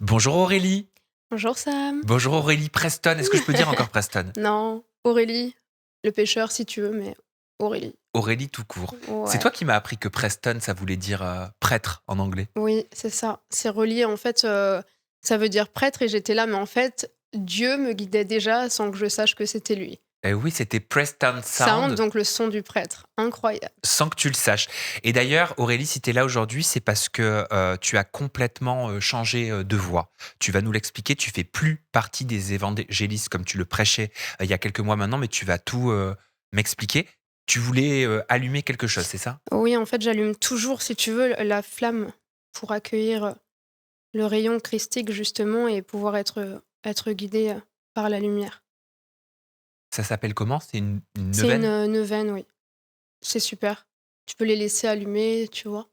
Bonjour Aurélie. Bonjour Sam. Bonjour Aurélie Preston. Est-ce que je peux dire encore Preston? Non, Aurélie, le pêcheur si tu veux, mais Aurélie. Aurélie tout court. C'est Ouais, toi qui m'as appris que Preston, ça voulait dire prêtre en anglais. oui, c'est ça. C'est relié en fait, ça veut dire prêtre et j'étais là, mais en fait, Dieu me guidait déjà sans que je sache que c'était lui. Eh oui, c'était Preston Sound, Sound donc le son du prêtre. Incroyable. sans que tu le saches. Et d'ailleurs, Aurélie, si tu es là aujourd'hui, c'est parce que tu as complètement changé de voix. Tu vas nous l'expliquer, tu fais plus partie des évangélistes comme tu le prêchais il y a quelques mois maintenant, mais tu vas tout m'expliquer. Tu voulais allumer quelque chose, c'est ça? Oui, en fait, j'allume toujours, si tu veux, la flamme pour accueillir le rayon christique justement et pouvoir être guidé par la lumière. Ça s'appelle comment? C'est une C'est une neuvaine? neuvaine, oui. C'est super. Tu peux les laisser allumer, tu vois?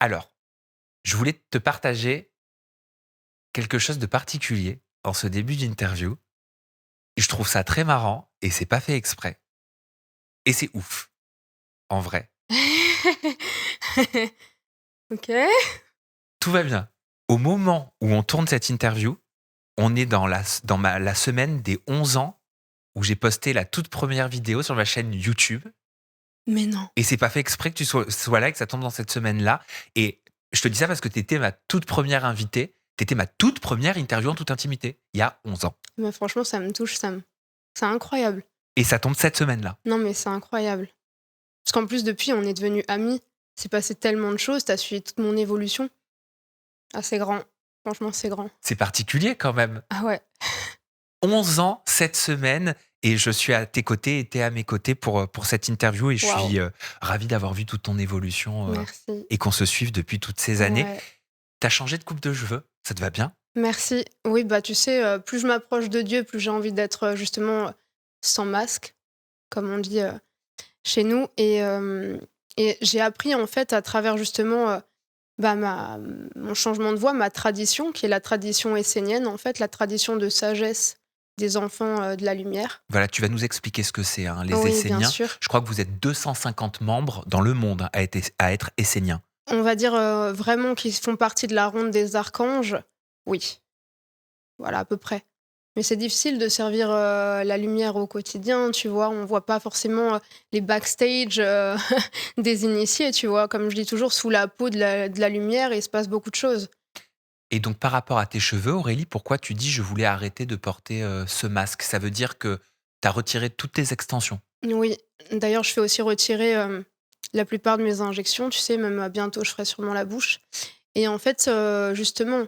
Alors, je voulais te partager quelque chose de particulier en ce début d'interview. Je trouve ça très marrant et c'est pas fait exprès. Et c'est ouf, en vrai. OK. Tout va bien. Au moment où on tourne cette interview, on est dans la semaine des 11 ans où j'ai posté la toute première vidéo sur ma chaîne YouTube. Mais non. Et c'est pas fait exprès que tu sois là et que ça tombe dans cette semaine-là. Et je te dis ça parce que tu étais ma toute première invitée. Tu étais ma toute première interview en toute intimité, il y a 11 ans. Mais franchement, ça me touche, ça me c'est incroyable. Et ça tombe cette semaine-là. Non, mais c'est incroyable. Parce qu'en plus, depuis, on est devenus amis. C'est passé tellement de choses, tu suivi toute mon évolution. Ah, c'est grand. Franchement, c'est grand. C'est particulier quand même. Ah ouais. 11 ans cette semaine et je suis à tes côtés et tu es à mes côtés pour cette interview et je Waouh. suis ravi d'avoir vu toute ton évolution Merci. et qu'on se suive depuis toutes ces années. Ouais. Tu as changé de coupe de cheveux, ça te va bien? Merci. Oui, bah, tu sais, plus je m'approche de Dieu, plus j'ai envie d'être, justement, sans masque, comme on dit, chez nous et j'ai appris, en fait, à travers justement, bah, mon changement de voix, ma tradition, qui est la tradition essénienne, en fait, la tradition de sagesse des enfants, de la lumière. Voilà, tu vas nous expliquer ce que c'est, hein, les Oui, bien Esséniens. sûr. Je crois que vous êtes 250 membres dans le monde hein, à être Esséniens. On va dire, vraiment qu'ils font partie de la ronde des archanges, oui, voilà, à peu près. Mais c'est difficile de servir, la lumière au quotidien, tu vois? On voit pas forcément, les backstage, des initiés, tu vois? Comme je dis toujours, sous la peau de la lumière, il se passe beaucoup de choses. Et donc par rapport à tes cheveux, Aurélie, pourquoi tu dis je voulais arrêter de porter ce masque? Ça veut dire que tu as retiré toutes tes extensions. Oui, d'ailleurs, je fais aussi retirer, la plupart de mes injections, tu sais? Même, bientôt, je ferai sûrement la bouche et en fait, justement,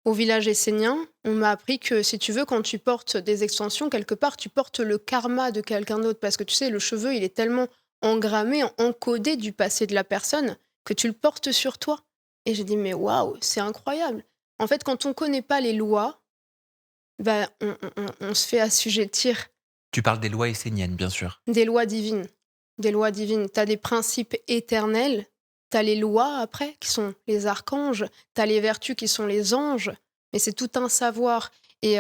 au village essénien, on m'a appris que si tu veux, quand tu portes des extensions, quelque part, tu portes le karma de quelqu'un d'autre parce que tu sais, le cheveu, il est tellement engrammé, encodé du passé de la personne que tu le portes sur toi et j'ai dit: «Mais waouh, c'est incroyable!» En fait, quand on connaît pas les lois, bah, on se fait assujettir. Tu parles des lois esséniennes, bien sûr. Des lois divines. Des lois divines. Tu as des principes éternels, tu as les lois après, qui sont les archanges, tu as les vertus qui sont les anges, mais c'est tout un savoir et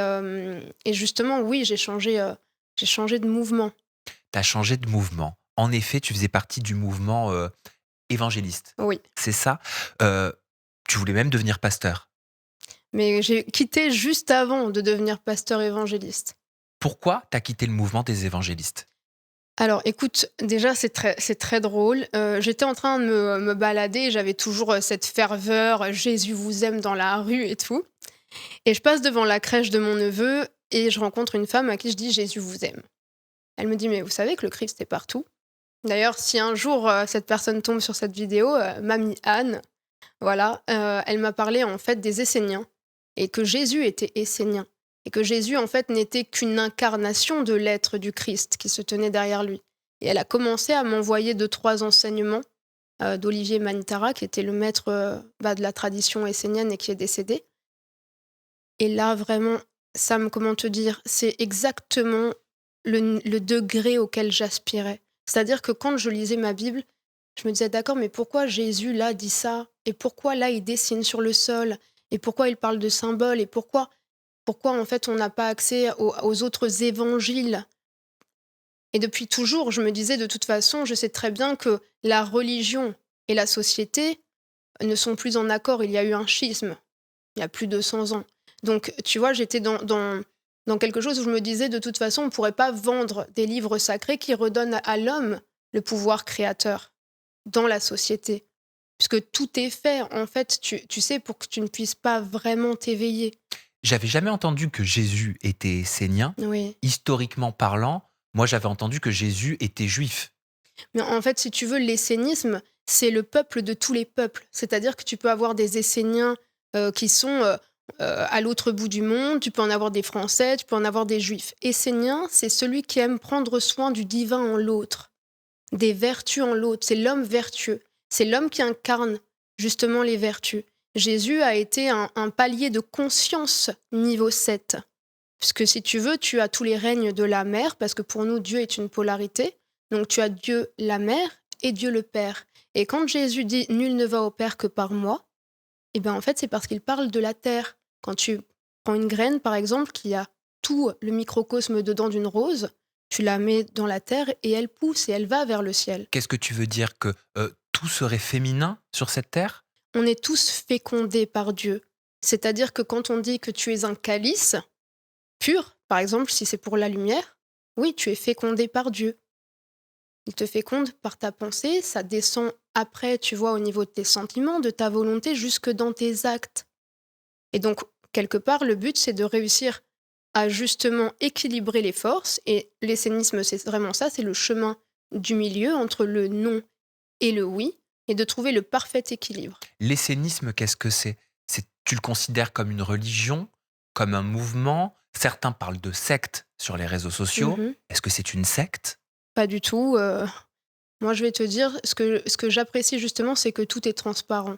justement, oui, j'ai changé de mouvement. Tu as changé de mouvement. En effet, tu faisais partie du mouvement évangéliste. Oui, C'est ça? Heu, Tu voulais même devenir pasteur. mais j'ai quitté juste avant de devenir pasteur évangéliste. Pourquoi tu as quitté le mouvement des évangélistes? Alors écoute, déjà c'est très drôle, j'étais en train de me balader et j'avais toujours, cette ferveur, «Jésus vous aime» dans la rue et tout. Et je passe devant la crèche de mon neveu et je rencontre une femme à qui je dis: «Jésus vous aime». Elle me dit: «Mais vous savez que le Christ est partout?» D'ailleurs, si un jour, cette personne tombe sur cette vidéo, mamie Anne, voilà, elle m'a parlé en fait des Esséniens et que Jésus était essénien et que Jésus en fait n'était qu'une incarnation de l'être du Christ qui se tenait derrière lui et elle a commencé à m'envoyer 2-3 enseignements, d'Olivier Manitara qui était le maître, bah, de la tradition essénienne et qui est décédé. Et là, vraiment, Sam, comment te dire? C'est exactement le degré auquel j'aspirais. C'est-à-dire que quand je lisais ma Bible, je me disais: «D'accord, mais pourquoi Jésus, là, dit ça? Et pourquoi, là, il dessine sur le sol? Et pourquoi il parle de symboles? Et pourquoi en fait, on n'a pas accès aux autres évangiles?» Et depuis toujours, je me disais: «De toute façon, je sais très bien que la religion et la société ne sont plus en accord. Il y a eu un schisme, il y a plus de 100 ans. Donc, tu vois, j'étais dans quelque chose où je me disais, de toute façon, on ne pourrait pas vendre des livres sacrés qui redonnent à l'homme le pouvoir créateur dans la société. Puisque tout est fait, en fait, tu sais, pour que tu ne puisses pas vraiment t'éveiller. J'avais jamais entendu que Jésus était essénien. Oui. Historiquement parlant, moi j'avais entendu que Jésus était juif. Mais en fait, si tu veux, l'essénisme, c'est le peuple de tous les peuples. C'est-à-dire que tu peux avoir des Esséniens qui sont à l'autre bout du monde, tu peux en avoir des Français, tu peux en avoir des Juifs. Essénien, c'est celui qui aime prendre soin du divin en l'autre, des vertus en l'autre. C'est l'homme vertueux. C'est l'homme qui incarne justement les vertus. Jésus a été un palier de conscience niveau 7. Puisque si tu veux, tu as tous les règnes de la mer, parce que pour nous, Dieu est une polarité. Donc tu as Dieu la mère et Dieu le Père. Et quand Jésus dit nul ne va au Père que par moi, eh bien en fait c'est parce qu'il parle de la terre. Quand tu prends une graine par exemple qui a tout le microcosme dedans d'une rose, tu la mets dans la terre et elle pousse et elle va vers le ciel. Qu'est-ce que tu veux dire que tout serait féminin sur cette terre? On est tous fécondés par Dieu. C'est-à-dire que quand on dit que tu es un calice pur, par exemple si c'est pour la lumière, oui, tu es fécondé par Dieu. Il te féconde par ta pensée, ça descend après, tu vois, au niveau de tes sentiments, de ta volonté, jusque dans tes actes. Et donc, quelque part, le but, c'est de réussir à justement équilibrer les forces. Et l'essénisme, c'est vraiment ça, c'est le chemin du milieu entre le non et le oui, et de trouver le parfait équilibre. L'essénisme, qu'est-ce que c'est? Tu le considères comme une religion, comme un mouvement? Certains parlent de secte sur les réseaux sociaux. Mhm. Est-ce que c'est une secte? Pas du tout. Moi, je vais te dire, ce que j'apprécie justement, c'est que tout est transparent.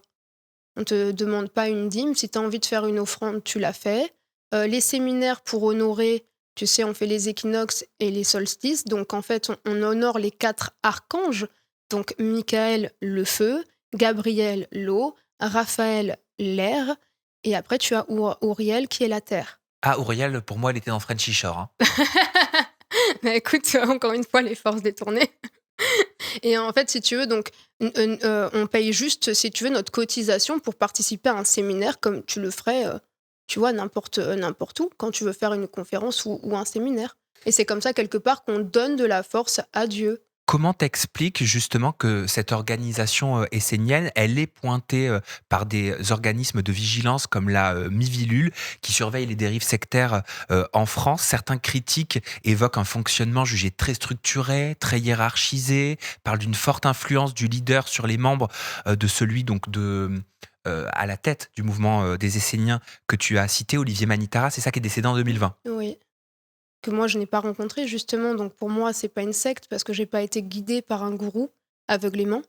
On te demande pas une dîme. Si tu as envie de faire une offrande, tu la fais. Les séminaires pour honorer, tu sais, on fait les équinoxes et les solstices. Donc, en fait, on honore les 4 archanges. Donc, Michael, le feu, Gabriel, l'eau, Raphaël, l'air. Et après, tu as Auriel, qui est la terre. Ah, Auriel, pour moi, elle était dans Frenchy Shore, hein. Mais écoute, encore une fois, les forces détournées. Et en fait, si tu veux, donc, on paye juste, si tu veux, notre cotisation pour participer à un séminaire comme tu le ferais, tu vois, n'importe où, quand tu veux faire une conférence ou un séminaire. Et c'est comme ça, quelque part, qu'on donne de la force à Dieu. Comment t'expliques justement que cette organisation essénienne, elle est pointée par des organismes de vigilance comme la Miviludes qui surveille les dérives sectaires en France? Certains critiques évoquent un fonctionnement jugé très structuré, très hiérarchisé, parlent d'une forte influence du leader sur les membres de celui donc à la tête du mouvement des Esséniens que tu as cité, Olivier Manitara, c'est ça, qui est décédé en 2020. Oui. Que moi, je n'ai pas rencontré, justement. Donc, pour moi, c'est pas une secte parce que j'ai pas été guidée par un gourou aveuglément.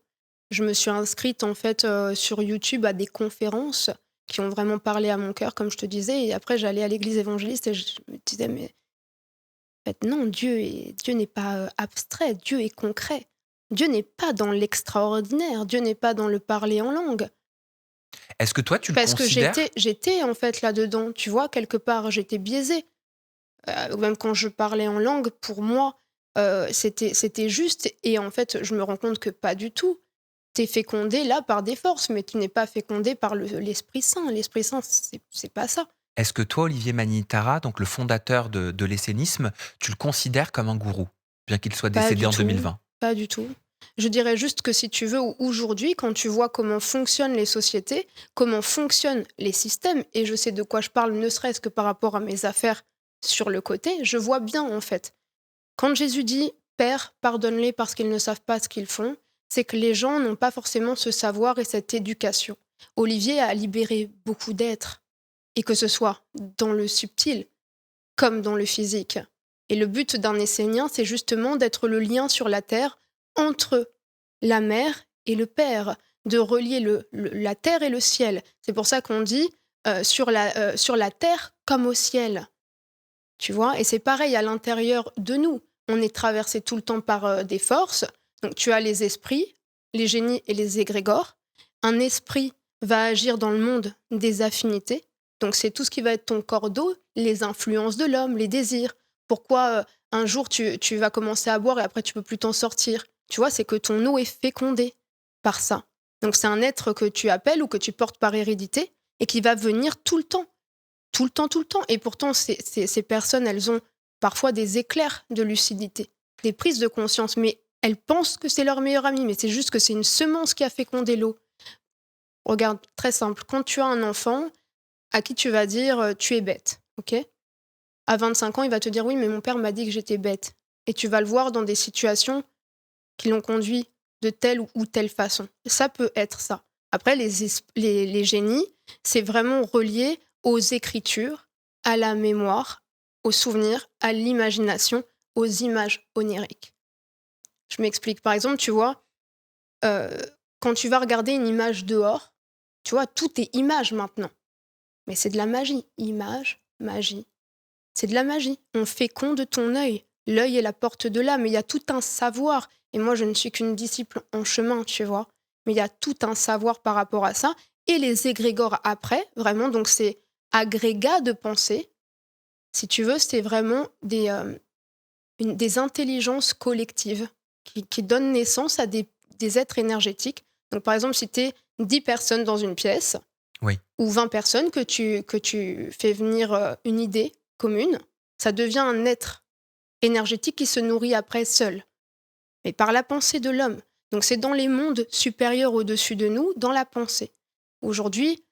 Je me suis inscrite, en fait, sur YouTube à des conférences qui ont vraiment parlé à mon cœur, comme je te disais. Et après, j'allais à l'église évangéliste et je me disais, mais en fait, non, Dieu n'est pas abstrait, Dieu est concret. Dieu n'est pas dans l'extraordinaire, Dieu n'est pas dans le parler en langue. Est-ce que toi, tu le Parce que considères? j'étais en fait là-dedans, tu vois, quelque part, j'étais biaisée. Même quand je parlais en langue, pour moi, c'était juste. Et en fait, je me rends compte que pas du tout. Tu es fécondé là par des forces, mais tu n'es pas fécondé par l'Esprit Saint. L'Esprit Saint, c'est pas ça. Est-ce que toi, Olivier Manitara, donc le fondateur de l'essénisme, tu le considères comme un gourou, bien qu'il soit Pas décédé du en tout. 2020? Pas du tout. Je dirais juste que si tu veux, aujourd'hui, quand tu vois comment fonctionnent les sociétés, comment fonctionnent les systèmes, et je sais de quoi je parle, ne serait-ce que par rapport à mes affaires sur le côté, je vois bien en fait. Quand Jésus dit Père, pardonne-les parce qu'ils ne savent pas ce qu'ils font, c'est que les gens n'ont pas forcément ce savoir et cette éducation. Olivier a libéré beaucoup d'êtres, et que ce soit dans le subtil comme dans le physique. Et le but d'un Essénien, c'est justement d'être le lien sur la terre entre la mère et le père, de relier la terre et le ciel. C'est pour ça qu'on dit sur la terre comme au ciel. Tu vois, et c'est pareil à l'intérieur de nous. On est traversé tout le temps par des forces. Donc tu as les esprits, les génies et les égrégores. Un esprit va agir dans le monde des affinités. Donc c'est tout ce qui va être ton cordeau, les influences de l'homme, les désirs. Pourquoi un jour tu vas commencer à boire et après tu peux plus t'en sortir? Tu vois, c'est que ton eau est fécondée par ça. Donc c'est un être que tu appelles ou que tu portes par hérédité et qui va venir tout le temps. tout le temps, tout le temps. Et pourtant, ces personnes, elles ont parfois des éclairs de lucidité, des prises de conscience, mais elles pensent que c'est leur meilleur ami, mais c'est juste que c'est une semence qui a fécondé l'eau. Regarde, très simple, quand tu as un enfant à qui tu vas dire tu es bête, ok? À 25 ans, il va te dire oui, mais mon père m'a dit que j'étais bête. Et tu vas le voir dans des situations qui l'ont conduit de telle ou telle façon. Ça peut être ça. Après, les génies, c'est vraiment relié aux écritures, à la mémoire, aux souvenirs, à l'imagination, aux images oniriques. Je m'explique. Par exemple, tu vois, quand tu vas regarder une image dehors, tu vois, tout est image maintenant. Mais c'est de la magie. Image, magie. C'est de la magie. On féconde ton œil. L'œil est la porte de l'âme. Il y a tout un savoir. Et moi, je ne suis qu'une disciple en chemin, tu vois. Mais il y a tout un savoir par rapport à ça. Et les égrégores après, vraiment, donc c'est agrégat de pensée. Si tu veux, c'est vraiment des intelligences collectives qui donnent naissance à des êtres énergétiques. Donc, par exemple, si tu es 10 personnes dans une pièce, Oui. ou 20 personnes que tu fais venir une idée commune, ça devient un être énergétique qui se nourrit après seul, mais par la pensée de l'homme. Donc c'est dans les mondes supérieurs au-dessus de nous, dans la pensée. Aujourd'hui,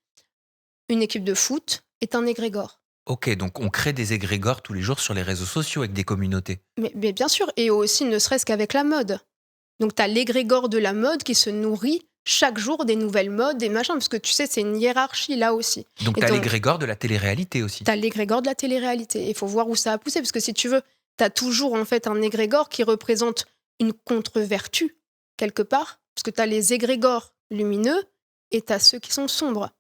une équipe de foot est un égrégore. Ok, donc on crée des égrégores tous les jours sur les réseaux sociaux avec des communautés. Mais bien sûr, et aussi ne serait-ce qu'avec la mode. Donc tu as l'égrégore de la mode qui se nourrit chaque jour des nouvelles modes, des machins, parce que tu sais, c'est une hiérarchie là aussi. Donc Et tu as donc, l'égrégore de la télé-réalité aussi. tu as l'égrégore de la télé-réalité. Il faut voir où ça a poussé, parce que si tu veux, tu as toujours en fait un égrégore qui représente une contre-vertu, quelque part, parce que tu as les égrégores lumineux et tu as ceux qui sont sombres.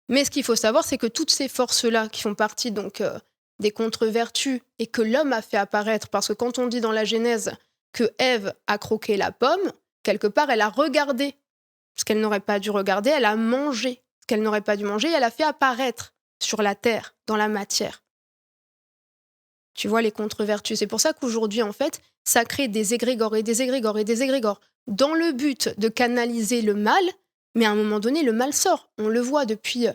Mais ce qu'il faut savoir, c'est que toutes ces forces-là, qui font partie donc des contre-vertus et que l'homme a fait apparaître, parce que quand on dit dans la Genèse que Ève a croqué la pomme, quelque part, elle a regardé ce qu'elle n'aurait pas dû regarder, elle a mangé ce qu'elle n'aurait pas dû manger, et elle a fait apparaître sur la terre, dans la matière. Tu vois les contre-vertus. C'est pour ça qu'aujourd'hui, en fait, ça crée des égrégores et des égrégores et des égrégores dans le but de canaliser le mal, mais à un moment donné, le mal sort. On le voit depuis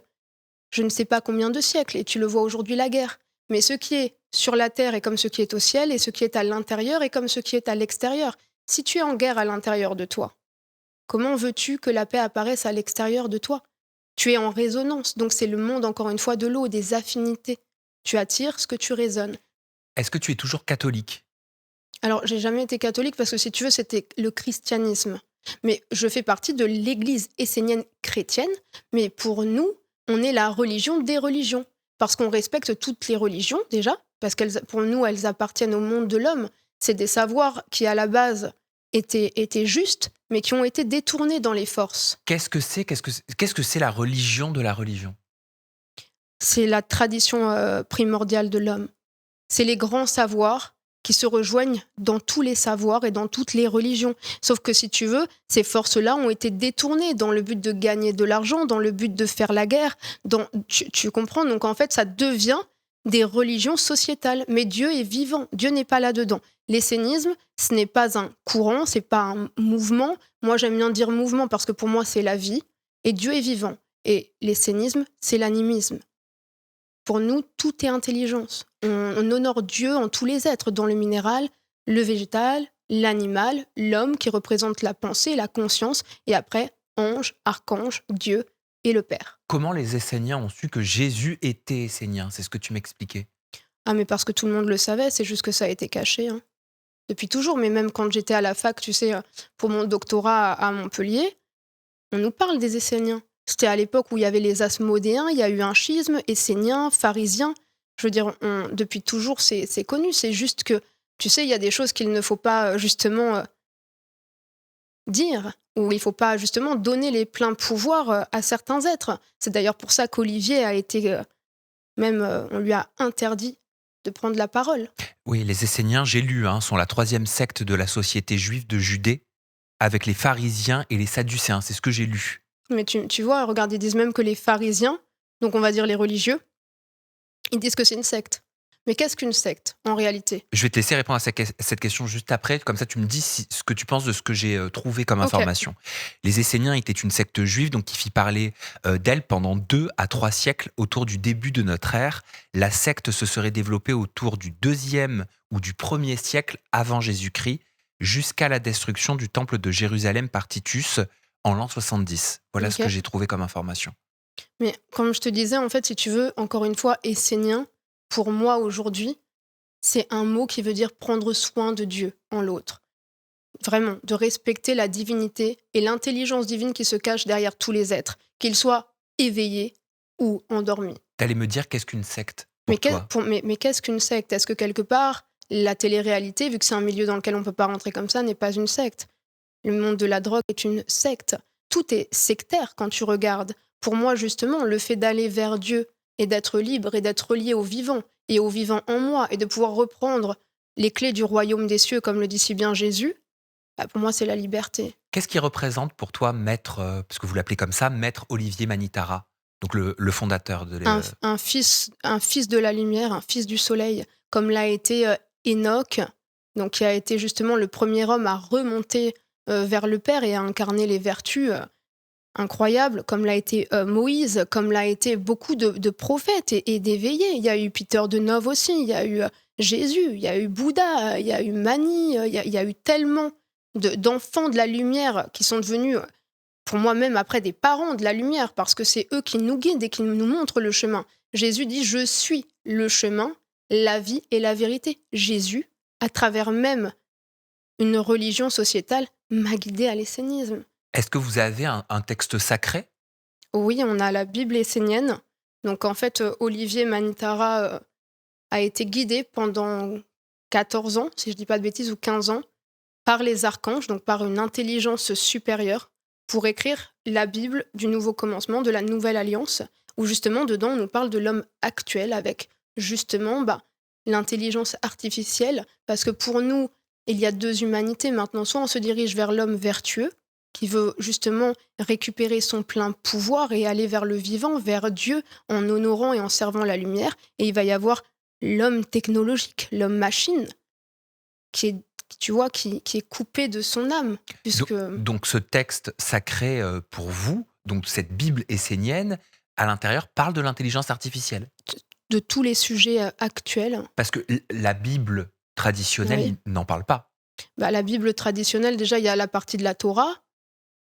je ne sais pas combien de siècles, et tu le vois aujourd'hui, la guerre. Mais ce qui est sur la terre est comme ce qui est au ciel, et ce qui est à l'intérieur est comme ce qui est à l'extérieur. Si tu es en guerre à l'intérieur de toi, comment veux-tu que la paix apparaisse à l'extérieur de toi? Tu es en résonance, donc c'est le monde, encore une fois, de l'eau, des affinités. Tu attires ce que tu résonnes. Est-ce que tu es toujours catholique? Alors, j'ai jamais été catholique parce que, si tu veux, c'était le christianisme. Mais je fais partie de l'église essénienne chrétienne, mais pour nous, on est la religion des religions. Parce qu'on respecte toutes les religions, déjà, parce que pour nous, elles appartiennent au monde de l'homme. C'est des savoirs qui, à la base, étaient justes, mais qui ont été détournés dans les forces. Qu'est-ce que c'est la religion de la religion? C'est la tradition primordiale de l'homme. C'est les grands savoirs qui se rejoignent dans tous les savoirs et dans toutes les religions. Sauf que, si tu veux, ces forces-là ont été détournées dans le but de gagner de l'argent, dans le but de faire la guerre. Tu comprends? Donc, en fait, ça devient des religions sociétales. Mais Dieu est vivant. Dieu n'est pas là-dedans. L'essénisme, ce n'est pas un courant, c'est pas un mouvement. Moi, j'aime bien dire mouvement parce que pour moi, c'est la vie. Et Dieu est vivant. Et l'essénisme, c'est l'animisme. Pour nous, tout est intelligence. On honore Dieu en tous les êtres, dans le minéral, le végétal, l'animal, l'homme qui représente la pensée, la conscience, et après, ange, archange, Dieu et le Père. Comment les Esséniens ont su que Jésus était essénien? C'est ce que tu m'expliquais. Ah, mais parce que tout le monde le savait, c'est juste que ça a été caché. Depuis toujours, mais même quand j'étais à la fac, tu sais, pour mon doctorat à Montpellier, on nous parle des Esséniens. C'était à l'époque où il y avait les Asmodéens, il y a eu un schisme, Essénien, Pharisien. Je veux dire, depuis toujours, c'est connu. C'est juste que, tu sais, il y a des choses qu'il ne faut pas justement dire, ou il ne faut pas justement donner les pleins pouvoirs à certains êtres. C'est d'ailleurs pour ça qu'Olivier a été, on lui a interdit de prendre la parole. Oui, les Esséniens, j'ai lu, sont la 3e secte de la société juive de Judée, avec les pharisiens et les sadducéens. C'est ce que j'ai lu. Mais tu vois, regarde, ils disent même que les pharisiens, donc on va dire les religieux, ils disent que c'est une secte. Mais qu'est-ce qu'une secte, en réalité? Je vais te laisser répondre à cette question juste après, comme ça tu me dis ce que tu penses de ce que j'ai trouvé comme OK, information. Les Esséniens étaient une secte juive donc qui fit parler d'elle pendant 2 à 3 siècles autour du début de notre ère. La secte se serait développée autour du deuxième ou du 1er siècle avant Jésus-Christ, jusqu'à la destruction du temple de Jérusalem par Titus en l'an 70. Voilà ce que OK. j'ai trouvé comme information. Mais comme je te disais, en fait, si tu veux, encore une fois, essénien, pour moi aujourd'hui, c'est un mot qui veut dire prendre soin de Dieu en l'autre. Vraiment, de respecter la divinité et l'intelligence divine qui se cache derrière tous les êtres, qu'ils soient éveillés ou endormis. T'allais me dire qu'est-ce qu'une secte Mais pour toi? qu'est-ce qu'une secte? Est-ce que quelque part, la télé-réalité, vu que c'est un milieu dans lequel on ne peut pas rentrer comme ça, n'est pas une secte? Le monde de la drogue est une secte. Tout est sectaire quand tu regardes. Pour moi, justement, le fait d'aller vers Dieu et d'être libre et d'être lié au vivant et au vivant en moi et de pouvoir reprendre les clés du royaume des cieux, comme le dit si bien Jésus, bah, pour moi, c'est la liberté. Qu'est-ce qui représente pour toi maître, parce que vous l'appelez comme ça, maître Olivier Manitara, donc le fondateur de Un fils de la lumière, un fils du soleil, comme l'a été Enoch, donc qui a été justement le premier homme à remonter vers le Père et à incarner les vertus incroyables, comme l'a été Moïse, comme l'a été beaucoup de prophètes et d'éveillés. Il y a eu Peter de Nov aussi, il y a eu Jésus, il y a eu Bouddha, il y a eu Mani, il y a eu tellement d'enfants de la lumière qui sont devenus pour moi même après des parents de la lumière, parce que c'est eux qui nous guident et qui nous montrent le chemin. Jésus dit: «Je suis le chemin, la vie et la vérité». Jésus, à travers même une religion sociétale, m'a guidée à l'essénisme. Est-ce que vous avez un texte sacré? Oui, on a la Bible essénienne. Donc en fait, Olivier Manitara, a été guidé pendant 14 ans, si je dis pas de bêtises, ou 15 ans, par les archanges, donc par une intelligence supérieure, pour écrire la Bible du nouveau commencement, de la nouvelle alliance, où justement dedans on nous parle de l'homme actuel avec justement l'intelligence artificielle, parce que pour nous, il y a deux humanités maintenant. Soit on se dirige vers l'homme vertueux, qui veut justement récupérer son plein pouvoir et aller vers le vivant, vers Dieu, en honorant et en servant la lumière, et il va y avoir l'homme technologique, l'homme machine, qui est, tu vois, qui est coupé de son âme, Do puisque donc ce texte sacré, pour vous, donc cette Bible essénienne, à l'intérieur, parle de l'intelligence artificielle? de tous les sujets actuels, Parce que l la Bible traditionnelle, oui, il n'en parle pas. la Bible traditionnelle, déjà, il y a la partie de la Torah.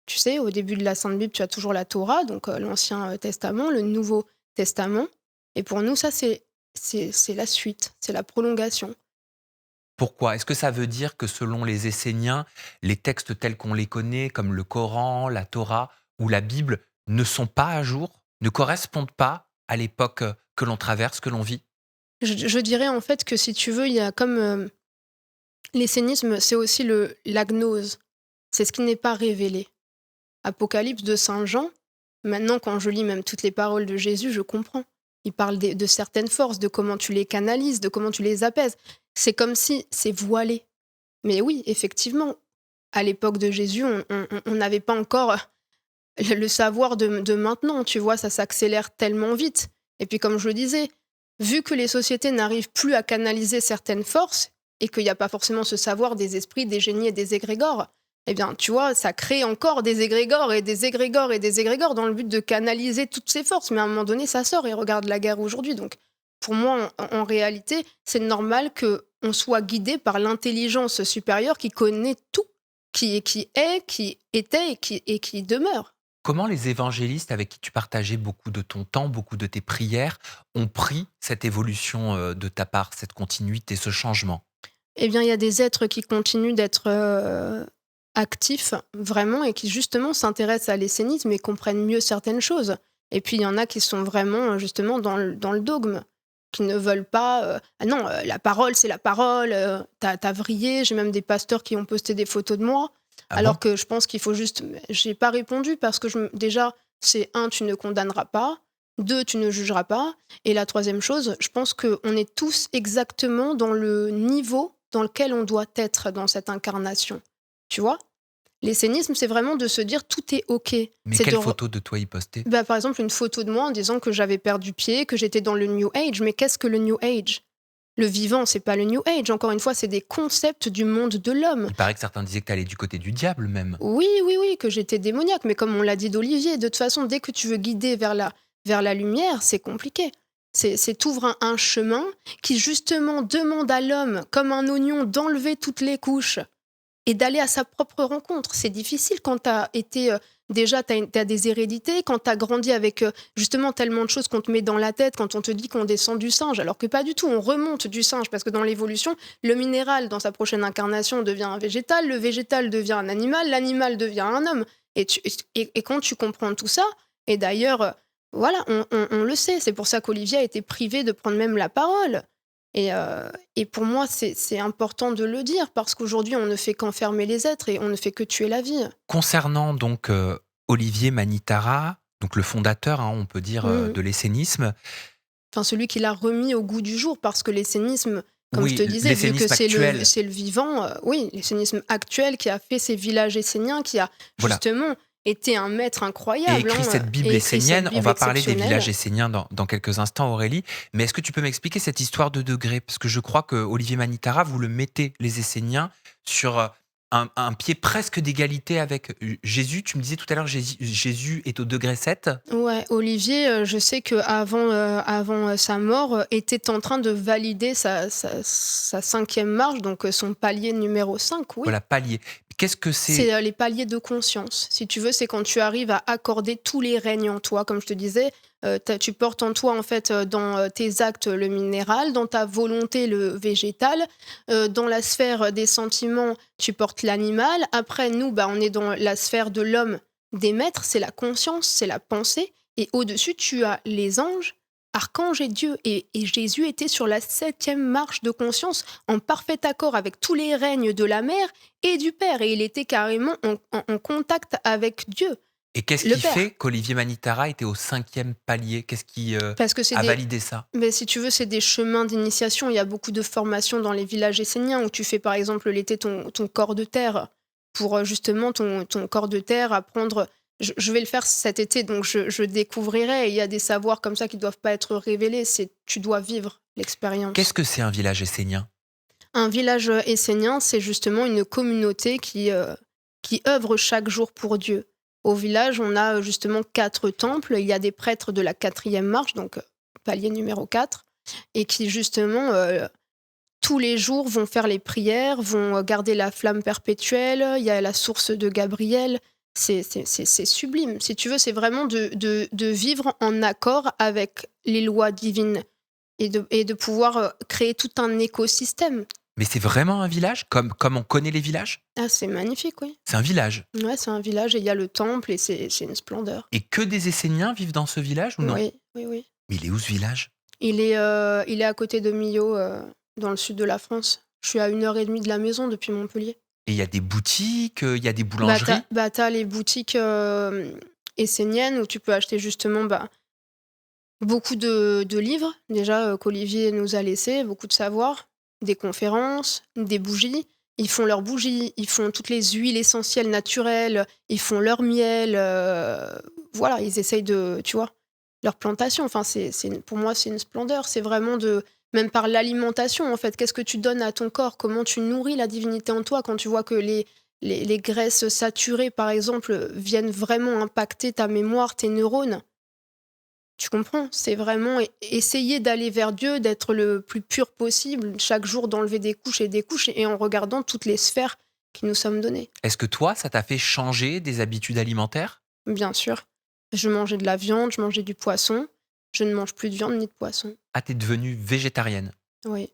Tu sais, au début de la Sainte Bible, tu as toujours la Torah, donc l'Ancien Testament, le Nouveau Testament. Et pour nous, ça, c'est la suite, c'est la prolongation. Pourquoi? Est-ce que ça veut dire que selon les Esséniens, les textes tels qu'on les connaît, comme le Coran, la Torah ou la Bible, ne sont pas à jour, ne correspondent pas à l'époque, que l'on traverse, que l'on vit? Je dirais en fait que si tu veux, il y a comme l'essénisme, c'est aussi la gnose. C'est ce qui n'est pas révélé. Apocalypse de Saint Jean, maintenant quand je lis même toutes les paroles de Jésus, je comprends. Il parle de certaines forces, de comment tu les canalises, de comment tu les apaises. C'est comme si c'est voilé. Mais oui, effectivement, à l'époque de Jésus, on n'avait pas encore le savoir de maintenant, tu vois, ça s'accélère tellement vite. Et puis comme je le disais, vu que les sociétés n'arrivent plus à canaliser certaines forces, et qu'il n'y a pas forcément ce savoir des esprits, des génies et des égrégores, eh bien, tu vois, ça crée encore des égrégores et des égrégores et des égrégores dans le but de canaliser toutes ces forces. Mais à un moment donné, ça sort et regarde la guerre aujourd'hui. Donc, pour moi, en réalité, c'est normal que on soit guidé par l'intelligence supérieure qui connaît tout, qui est, qui était et qui demeure. Comment les évangélistes avec qui tu partageais beaucoup de ton temps, beaucoup de tes prières, ont pris cette évolution, de ta part, cette continuité, ce changement? Eh bien, il y a des êtres qui continuent d'être actifs, vraiment, et qui justement s'intéressent à l'essénisme et comprennent mieux certaines choses. Et puis, il y en a qui sont vraiment, justement, dans le dogme, qui ne veulent pas. Ah non, la parole, c'est la parole, t'as vrillé. J'ai même des pasteurs qui ont posté des photos de moi, Ah bon? alors que je pense qu'il faut juste. J'ai pas répondu parce que déjà, c'est un, tu ne condamneras pas. Deux, tu ne jugeras pas. Et la troisième chose, je pense qu'on est tous exactement dans le niveau dans lequel on doit être dans cette incarnation. Tu vois? L'essénisme, c'est vraiment de se dire tout est OK. Mais C'est de quelle photo de toi y poster? par exemple, une photo de moi en disant que j'avais perdu pied, que j'étais dans le New Age. Mais qu'est-ce que le New Age? Le vivant, c'est pas le New Age. Encore une fois, c'est des concepts du monde de l'homme. Il paraît que certains disaient que tu allais du côté du diable même. Oui, oui, oui, que j'étais démoniaque. Mais comme on l'a dit d'Olivier, de toute façon, dès que tu veux guider vers la lumière, c'est compliqué. C'est t'ouvres un chemin qui justement demande à l'homme, comme un oignon, d'enlever toutes les couches et d'aller à sa propre rencontre. C'est difficile quand tu as été... déjà, tu as des hérédités, quand tu as grandi avec justement tellement de choses qu'on te met dans la tête, quand on te dit qu'on descend du singe, alors que pas du tout, on remonte du singe, parce que dans l'évolution, le minéral, dans sa prochaine incarnation, devient un végétal, le végétal devient un animal, l'animal devient un homme. Et quand tu comprends tout ça, et d'ailleurs, voilà, on le sait, c'est pour ça qu'Olivier a été privé de prendre même la parole. Et pour moi, c'est important de le dire, parce qu'aujourd'hui, on ne fait qu'enfermer les êtres et on ne fait que tuer la vie. Concernant donc Olivier Manitara, donc le fondateur, on peut dire, Mhm. de l'essénisme, Enfin, celui qui l'a remis au goût du jour, parce que l'essénisme, comme je te oui, disais, vu que l'essénisme actuel, c'est le vivant, oui, l'essénisme actuel qui a fait ces villages esséniens, qui a voilà, justement été un maître et incroyable, écrit hein, cette Bible et écrit cette essénienne. On Bible va parler des villages exceptionnelle. esséniens dans quelques instants, Aurélie. Mais est-ce que tu peux m'expliquer cette histoire de degrés? Parce que je crois que Olivier Manitara, vous le mettez, les Esséniens, sur un pied presque d'égalité avec Jésus. Tu me disais tout à l'heure, Jésus est au degré 7. Ouais, Olivier, je sais qu'avant sa mort, était en train de valider sa 5e marche, donc son palier numéro 5, oui. Voilà, palier. Qu'est-ce que C'est c'est? les paliers de conscience. Si tu veux, c'est quand tu arrives à accorder tous les règnes en toi. Comme je te disais, tu portes en toi, en fait, dans tes actes, le minéral, dans ta volonté, le végétal, dans la sphère des sentiments, tu portes l'animal. Après, nous, bah, on est dans la sphère de l'homme, des maîtres, c'est la conscience, c'est la pensée. Et au-dessus, tu as les anges, archanges et Dieu. Et Jésus était sur la 7e marche de conscience, en parfait accord avec tous les règnes de la mère et du Père. Et il était carrément en contact avec Dieu, Et qu'est-ce le qui Père. fait qu'Olivier Manitara était au 5e palier? Qu'est-ce qui Parce que c'est a des... validé ça? Mais si tu veux, c'est des chemins d'initiation. Il y a beaucoup de formations dans les villages esséniens où tu fais par exemple l'été ton corps de terre pour justement ton corps de terre apprendre. Je vais le faire cet été, donc je découvrirai. Et il y a des savoirs comme ça qui ne doivent pas être révélés. Tu dois vivre Qu'est-ce l'expérience. que c'est un village essénien? Un village essénien, c'est justement une communauté qui œuvre chaque jour pour Dieu. Au village, on a justement 4 temples. Il y a des prêtres de la 4e marche, donc palier numéro 4, et qui justement, tous les jours, vont faire les prières, vont garder la flamme perpétuelle. Il y a la source de Gabriel. C'est sublime. Si tu veux, c'est vraiment de vivre en accord avec les lois divines et de pouvoir créer tout un écosystème. Mais c'est vraiment un village comme on connaît les villages? Ah, c'est magnifique, oui. C'est un village. Ouais, c'est un village et il y a le temple et c'est une splendeur. Et que des Esséniens vivent dans ce village ou non? Oui, oui, oui. Mais il est où ce village? Il est à côté de Millau, dans le sud de la France. Je suis à 1 heure et demie de la maison depuis Montpellier. Et il y a des boutiques, il y a des Bah, boulangeries? t'as les boutiques esséniennes où tu peux acheter justement bah, beaucoup de livres, déjà, qu'Olivier nous a laissés, beaucoup de savoirs, des conférences, des bougies. Ils font leurs bougies, ils font toutes les huiles essentielles naturelles, ils font leur miel. Voilà, ils essayent de, tu vois, leur plantation. Enfin, pour moi, c'est une splendeur. C'est vraiment même par l'alimentation, en fait. Qu'est-ce que tu donnes à ton corps? Comment tu nourris la divinité en toi quand tu vois que les graisses saturées, par exemple, viennent vraiment impacter ta mémoire, tes neurones? Tu comprends? C'est vraiment essayer d'aller vers Dieu, d'être le plus pur possible, chaque jour d'enlever des couches et en regardant toutes les sphères qui nous sommes données. Est-ce que toi, ça t'a fait changer des habitudes alimentaires? Bien sûr. Je mangeais de la viande, je mangeais du poisson. Je ne mange plus de viande ni de poisson. Ah, tu devenue végétarienne Oui,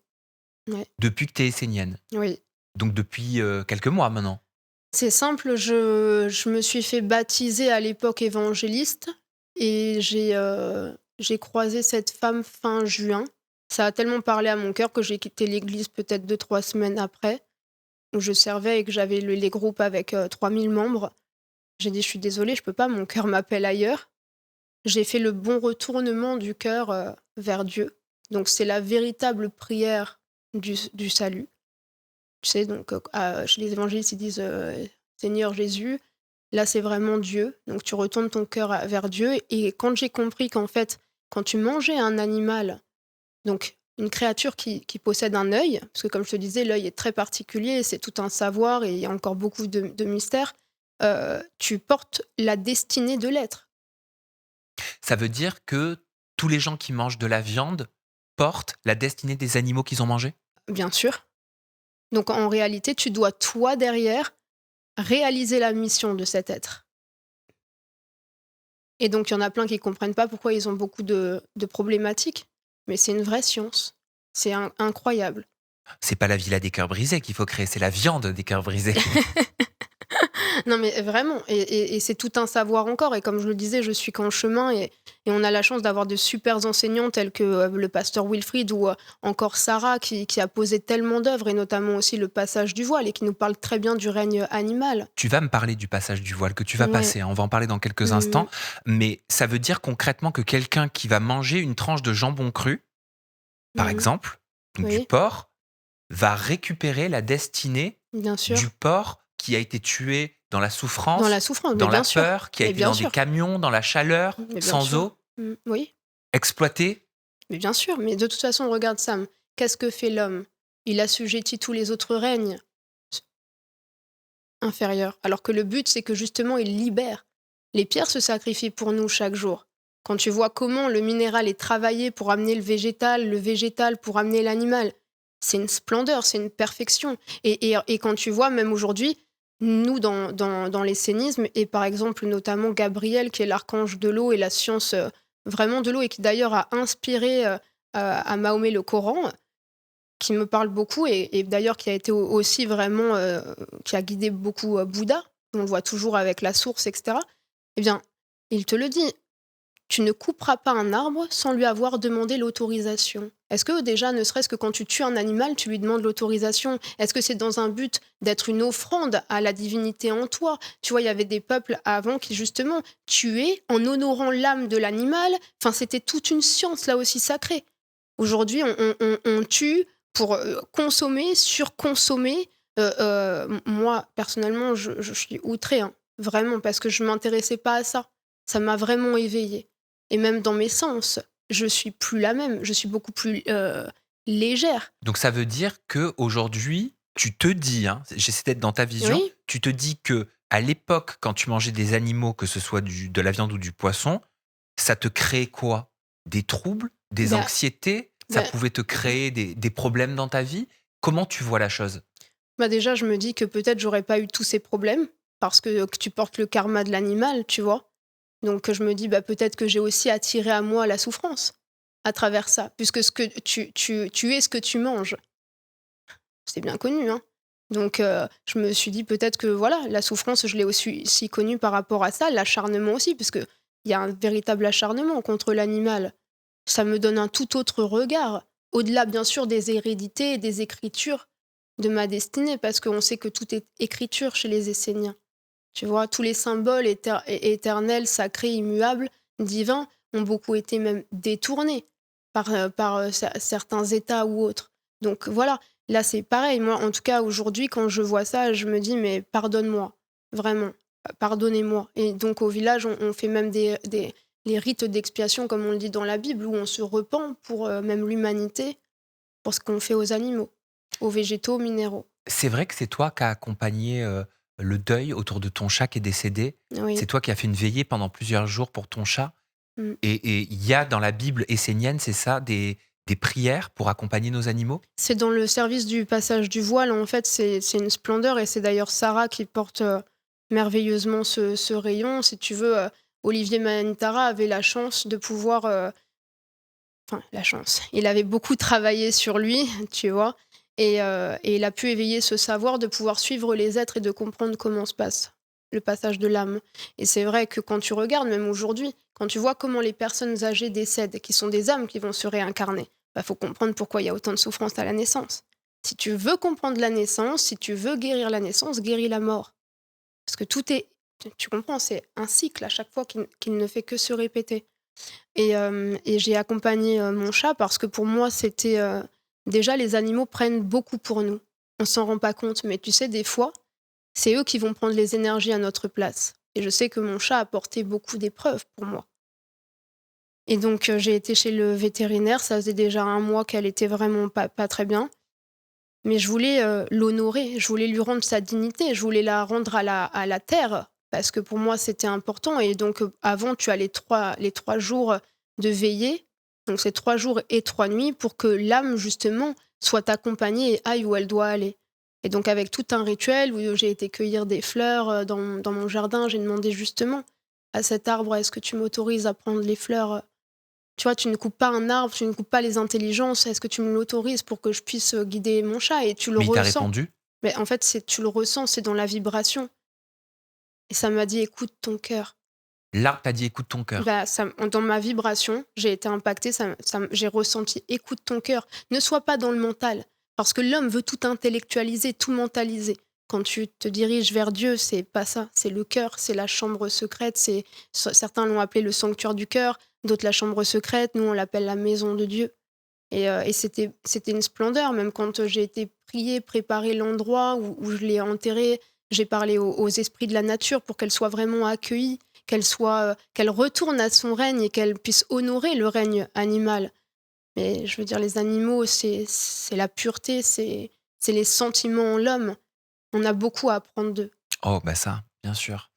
ouais, depuis que tu es essénienne? oui. Donc depuis, quelques mois maintenant? C'est simple, je me suis fait baptiser à l'époque évangéliste et j'ai croisé cette femme fin juin. Ça a tellement parlé à mon cœur que j'ai quitté l'église peut-être 2 3 semaines après, où je servais et que j'avais les groupes avec 3000 membres. J'ai dit: «Je suis désolée, je peux pas, mon cœur m'appelle ailleurs». J'ai fait le bon retournement du cœur vers Dieu. Donc c'est la véritable prière du salut. Tu sais, donc chez les évangélistes, ils disent Seigneur Jésus. Là, c'est vraiment Dieu. Donc tu retournes ton cœur vers Dieu. Et quand j'ai compris qu'en fait, quand tu mangeais un animal, donc une créature qui possède un œil, parce que comme je te disais, l'œil est très particulier, c'est tout un savoir et il y a encore beaucoup de mystères. Tu portes la destinée de l'être, Ça veut dire que tous les gens qui mangent de la viande portent la destinée des animaux qu'ils ont mangés? bien sûr. Donc en réalité, tu dois, toi, derrière, réaliser la mission de cet être. Et donc il y en a plein qui comprennent pas pourquoi ils ont beaucoup de problématiques, mais c'est une vraie science. C'est incroyable. C'est pas la villa des cœurs brisés qu'il faut créer, c'est la viande des cœurs brisés. Non, mais vraiment, et c'est tout un savoir encore. Et comme je le disais, je suis qu'en chemin, et on a la chance d'avoir de super enseignants tels que le pasteur Wilfried ou encore Sarah qui a posé tellement d'œuvres, et notamment aussi le passage du voile, et qui nous parle très bien du règne animal. Tu vas me parler du passage du voile que tu vas Ouais. passer, hein, on va en parler dans quelques Mhm. instants, mais ça veut dire concrètement que quelqu'un qui va manger une tranche de jambon cru, par Mhm. exemple, ou du Oui, porc, va récupérer la destinée bien du sûr. porc qui a été tué dans la Dans souffrance, la souffrance, mais dans la bien sûr. peur, qui a Mais été bien dans des sûr. camions, dans la chaleur, Mais bien sans sûr. eau, Oui, exploité. mais bien sûr. Mais de toute façon, regarde Sam. Qu'est-ce que fait l'homme? Il assujettit tous les autres règnes inférieurs. Alors que le but, c'est que justement, il libère. Les pierres se sacrifient pour nous chaque jour. Quand tu vois comment le minéral est travaillé pour amener le végétal pour amener l'animal, c'est une splendeur, c'est une perfection. Et quand tu vois, même aujourd'hui, nous, dans l'essénisme, et par exemple, notamment Gabriel, qui est l'archange de l'eau et la science vraiment de l'eau, et qui d'ailleurs a inspiré à Mahomet le Coran, qui me parle beaucoup, et d'ailleurs qui a été aussi vraiment, qui a guidé beaucoup Bouddha, on le voit toujours avec la source, etc. Eh bien, il te le dit, tu ne couperas pas un arbre sans lui avoir demandé l'autorisation. Est-ce que déjà, ne serait-ce que quand tu tues un animal, tu lui demandes l'autorisation? Est-ce que c'est dans un but d'être une offrande à la divinité en toi? Tu vois, il y avait des peuples avant qui justement tuaient en honorant l'âme de l'animal. Enfin, c'était toute une science là aussi sacrée. Aujourd'hui, on tue pour consommer, surconsommer. Moi, personnellement, je suis outrée, hein, vraiment, parce que je ne m'intéressais pas à ça. Ça m'a vraiment éveillée. Et même dans mes sens, je suis plus la même. Je suis beaucoup plus légère. Donc ça veut dire que aujourd'hui, tu te dis, hein, j'essaie d'être dans ta vision, Oui, tu te dis que à l'époque, quand tu mangeais des animaux, que ce soit de la viande ou du poisson, ça te créait quoi? Des troubles, des bah, anxiétés? Ça bah, pouvait te créer des problèmes dans ta vie? Comment tu vois la chose? bah, déjà, je me dis que peut-être j'aurais pas eu tous ces problèmes parce que tu portes le karma de l'animal, tu vois. Donc je me dis, bah, peut-être que j'ai aussi attiré à moi la souffrance à travers ça, puisque ce que tu es ce que tu manges. C'est bien connu, hein. Donc je me suis dit peut-être que voilà, la souffrance, je l'ai aussi connue par rapport à ça, l'acharnement aussi, parce qu'il y a un véritable acharnement contre l'animal. Ça me donne un tout autre regard, au-delà bien sûr des hérédités et des écritures de ma destinée, parce qu'on sait que tout est écriture chez les Esséniens. Tu vois, tous les symboles éternels, sacrés, immuables, divins, ont beaucoup été même détournés par certains États ou autres. Donc voilà, là c'est pareil. Moi, en tout cas, aujourd'hui, quand je vois ça, je me dis, mais pardonne-moi, vraiment, pardonnez-moi. Et donc au village, on fait même les rites d'expiation, comme on le dit dans la Bible, où on se repent pour même l'humanité, pour ce qu'on fait aux animaux, aux végétaux, aux minéraux. C'est vrai que c'est toi qui as accompagné, le deuil autour de ton chat qui est décédé? Oui. C'est toi qui as fait une veillée pendant plusieurs jours pour ton chat? Mm. Et il y a dans la Bible essénienne, c'est ça, des prières pour accompagner nos animaux? C'est dans le service du passage du voile, en fait, c'est une splendeur, et c'est d'ailleurs Sarah qui porte, merveilleusement ce rayon. Si tu veux, Olivier Manitara avait la chance de pouvoir, enfin la chance, il avait beaucoup travaillé sur lui, tu vois? Et il a pu éveiller ce savoir de pouvoir suivre les êtres et de comprendre comment se passe le passage de l'âme. Et c'est vrai que quand tu regardes, même aujourd'hui, quand tu vois comment les personnes âgées décèdent, qui sont des âmes qui vont se réincarner, bah, faut comprendre pourquoi il y a autant de souffrance à la naissance. Si tu veux comprendre la naissance, si tu veux guérir la naissance, guéris la mort. Parce que tout est, tu comprends, c'est un cycle à chaque fois qui ne fait que se répéter. Et j'ai accompagné, mon chat parce que pour moi, c'était, déjà les animaux prennent beaucoup pour nous. On s'en rend pas compte, mais tu sais, des fois, c'est eux qui vont prendre les énergies à notre place. Et je sais que mon chat a porté beaucoup d'épreuves pour moi. Et donc, j'ai été chez le vétérinaire, ça faisait déjà un mois qu'elle était vraiment pas très bien. Mais je voulais, l'honorer, je voulais lui rendre sa dignité, je voulais la rendre à la terre, parce que pour moi, c'était important et donc, avant, tu as les trois jours de veillée, donc c'est 3 jours et 3 nuits pour que l'âme, justement, soit accompagnée et aille où elle doit aller. Et donc avec tout un rituel où j'ai été cueillir des fleurs, dans mon jardin, j'ai demandé justement à cet arbre: «Est-ce que tu m'autorises à prendre les fleurs?» Tu vois, tu ne coupes pas un arbre, tu ne coupes pas les intelligences. Est-ce que tu me l'autorises pour que je puisse, guider mon chat? Et tu le Mais il t'a ressens. répondu? Mais en fait, tu le ressens, c'est dans la vibration. Et ça m'a dit: «Écoute ton cœur». L'arbre t'a dit: «Écoute ton cœur». Bah, dans ma vibration, j'ai été impactée, j'ai ressenti: «Écoute ton cœur». Ne sois pas dans le mental, parce que l'homme veut tout intellectualiser, tout mentaliser. Quand tu te diriges vers Dieu, c'est pas ça, c'est le cœur, c'est la chambre secrète, certains l'ont appelé le sanctuaire du cœur, d'autres la chambre secrète, nous on l'appelle la maison de Dieu. Et c'était une splendeur, même quand, j'ai été prier, préparer l'endroit où je l'ai enterrée. J'ai parlé aux esprits de la nature pour qu'elle soit vraiment accueillie, qu'elle retourne à son règne et qu'elle puisse honorer le règne animal. Mais je veux dire, les animaux, c'est la pureté, c'est les sentiments en l'homme. On a beaucoup à apprendre d'eux. Oh, bah, ça, bien sûr.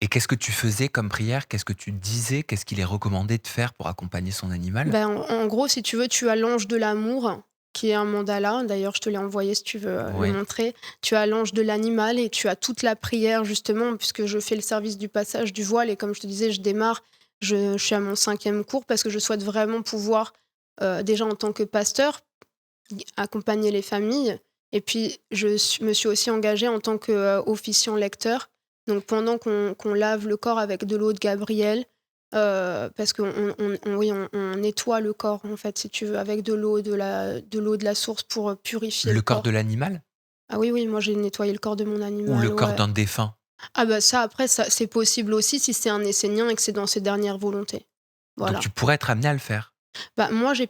Et qu'est-ce que tu faisais comme prière? Qu'est-ce que tu disais? Qu'est-ce qu'il est recommandé de faire pour accompagner son animal? Ben, en gros, si tu veux, tu as l'ange de l'amour, qui est un mandala. D'ailleurs, je te l'ai envoyé si tu veux, le Oui. montrer. Tu as l'ange de l'animal et tu as toute la prière, justement, puisque je fais le service du passage du voile et comme je te disais, je démarre, je suis à mon 5e cours parce que je souhaite vraiment pouvoir, déjà en tant que pasteur, accompagner les familles et puis me suis aussi engagée en tant que, officiant lecteur. Donc pendant qu'on lave le corps avec de l'eau de Gabriel, parce qu'on oui, on nettoie le corps, en fait, si tu veux, avec de l'eau de la source pour, purifier le Le corps de corps. l'animal Ah oui, oui, moi j'ai nettoyé le corps de mon ou le animal, corps ouais. d'un défunt? Ah bah ça après ça c'est possible aussi si c'est un Essénien et que c'est dans ses dernières volontés. Donc Voilà. tu pourrais être amené à le faire? Bah, moi, j'ai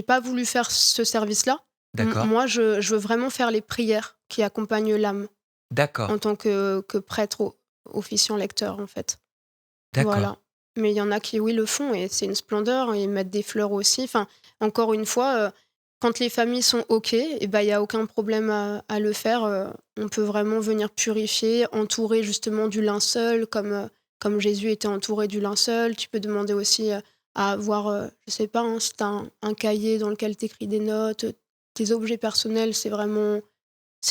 pas voulu faire ce service-là. D'accord, Moi, je veux vraiment faire les prières qui accompagnent l'âme en d'accord, tant que prêtre officiant lecteur, en fait. d'accord. Voilà. Mais il y en a qui, oui, le font et c'est une splendeur et ils mettent des fleurs aussi. Enfin, encore une fois, quand les familles sont OK et ben, il y a aucun problème à le faire, on peut vraiment venir purifier, entourer justement du linceul comme Jésus était entouré du linceul. Tu peux demander aussi, à avoir, je sais pas, hein, si tu as un cahier dans lequel tu écris des notes, tes objets personnels, c'est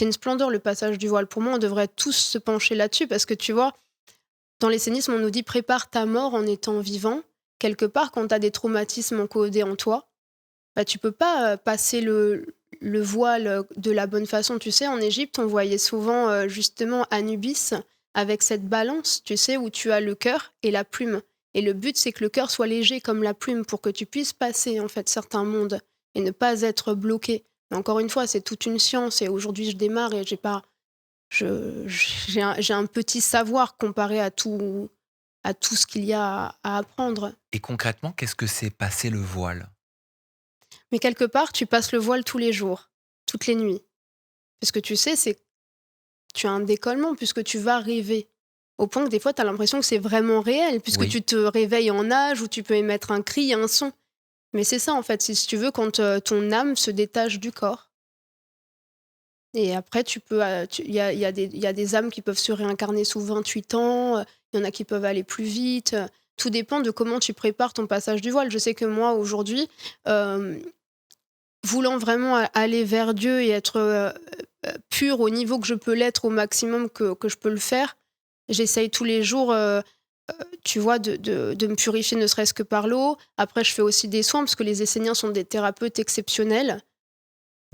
une splendeur le passage du voile. Pour moi, on devrait tous se pencher là-dessus parce que tu vois, dans l'essénisme, on nous dit: «Prépare ta mort en étant vivant». Quelque part, quand tu as des traumatismes encodés en toi, bah, tu peux pas, passer le voile, de la bonne façon. Tu sais, en Égypte, on voyait souvent, justement Anubis avec cette balance, tu sais, où tu as le cœur et la plume et le but, c'est que le cœur soit léger comme la plume pour que tu puisses passer, en fait, certains mondes et ne pas être bloqué. Mais encore une fois, c'est toute une science et aujourd'hui, je démarre et j'ai un petit savoir comparé à tout ce qu'il y a à apprendre. Et concrètement, qu'est-ce que c'est passer le voile? Mais quelque part, tu passes le voile tous les jours, toutes les nuits. Parce que tu sais, tu as un décollement puisque tu vas rêver. Au point que des fois, tu as l'impression que c'est vraiment réel, puisque Oui, tu te réveilles en âge ou tu peux émettre un cri, un son. Mais c'est ça, en fait, si tu veux, quand ton âme se détache du corps. Et après, il y a des âmes qui peuvent se réincarner sous 28 ans, il y en a qui peuvent aller plus vite. Tout dépend de comment tu prépares ton passage du voile. Je sais que moi, aujourd'hui, euh, voulant vraiment aller vers Dieu et être pure au niveau que je peux l'être, au maximum que je peux le faire, j'essaye tous les jours, tu vois, de me purifier ne serait-ce que par l'eau. Après, je fais aussi des soins parce que les Esséniens sont des thérapeutes exceptionnels.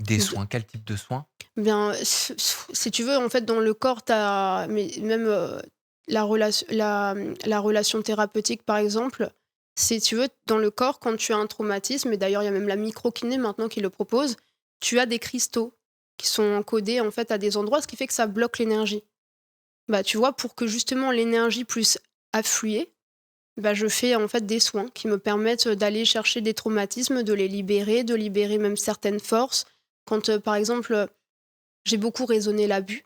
des soins, quel type de soins? Bien, si tu veux, en fait, dans le corps, tu as mais même, la relation thérapeutique, par exemple, si tu veux, dans le corps, quand tu as un traumatisme et d'ailleurs, il y a même la microkiné maintenant qui le propose, tu as des cristaux qui sont encodés, en fait, à des endroits, ce qui fait que ça bloque l'énergie. Bah, tu vois, pour que justement l'énergie puisse affluer, bah, je fais, en fait, des soins qui me permettent, d'aller chercher des traumatismes, de libérer même certaines forces. Quand, par exemple, j'ai beaucoup raisonné l'abus,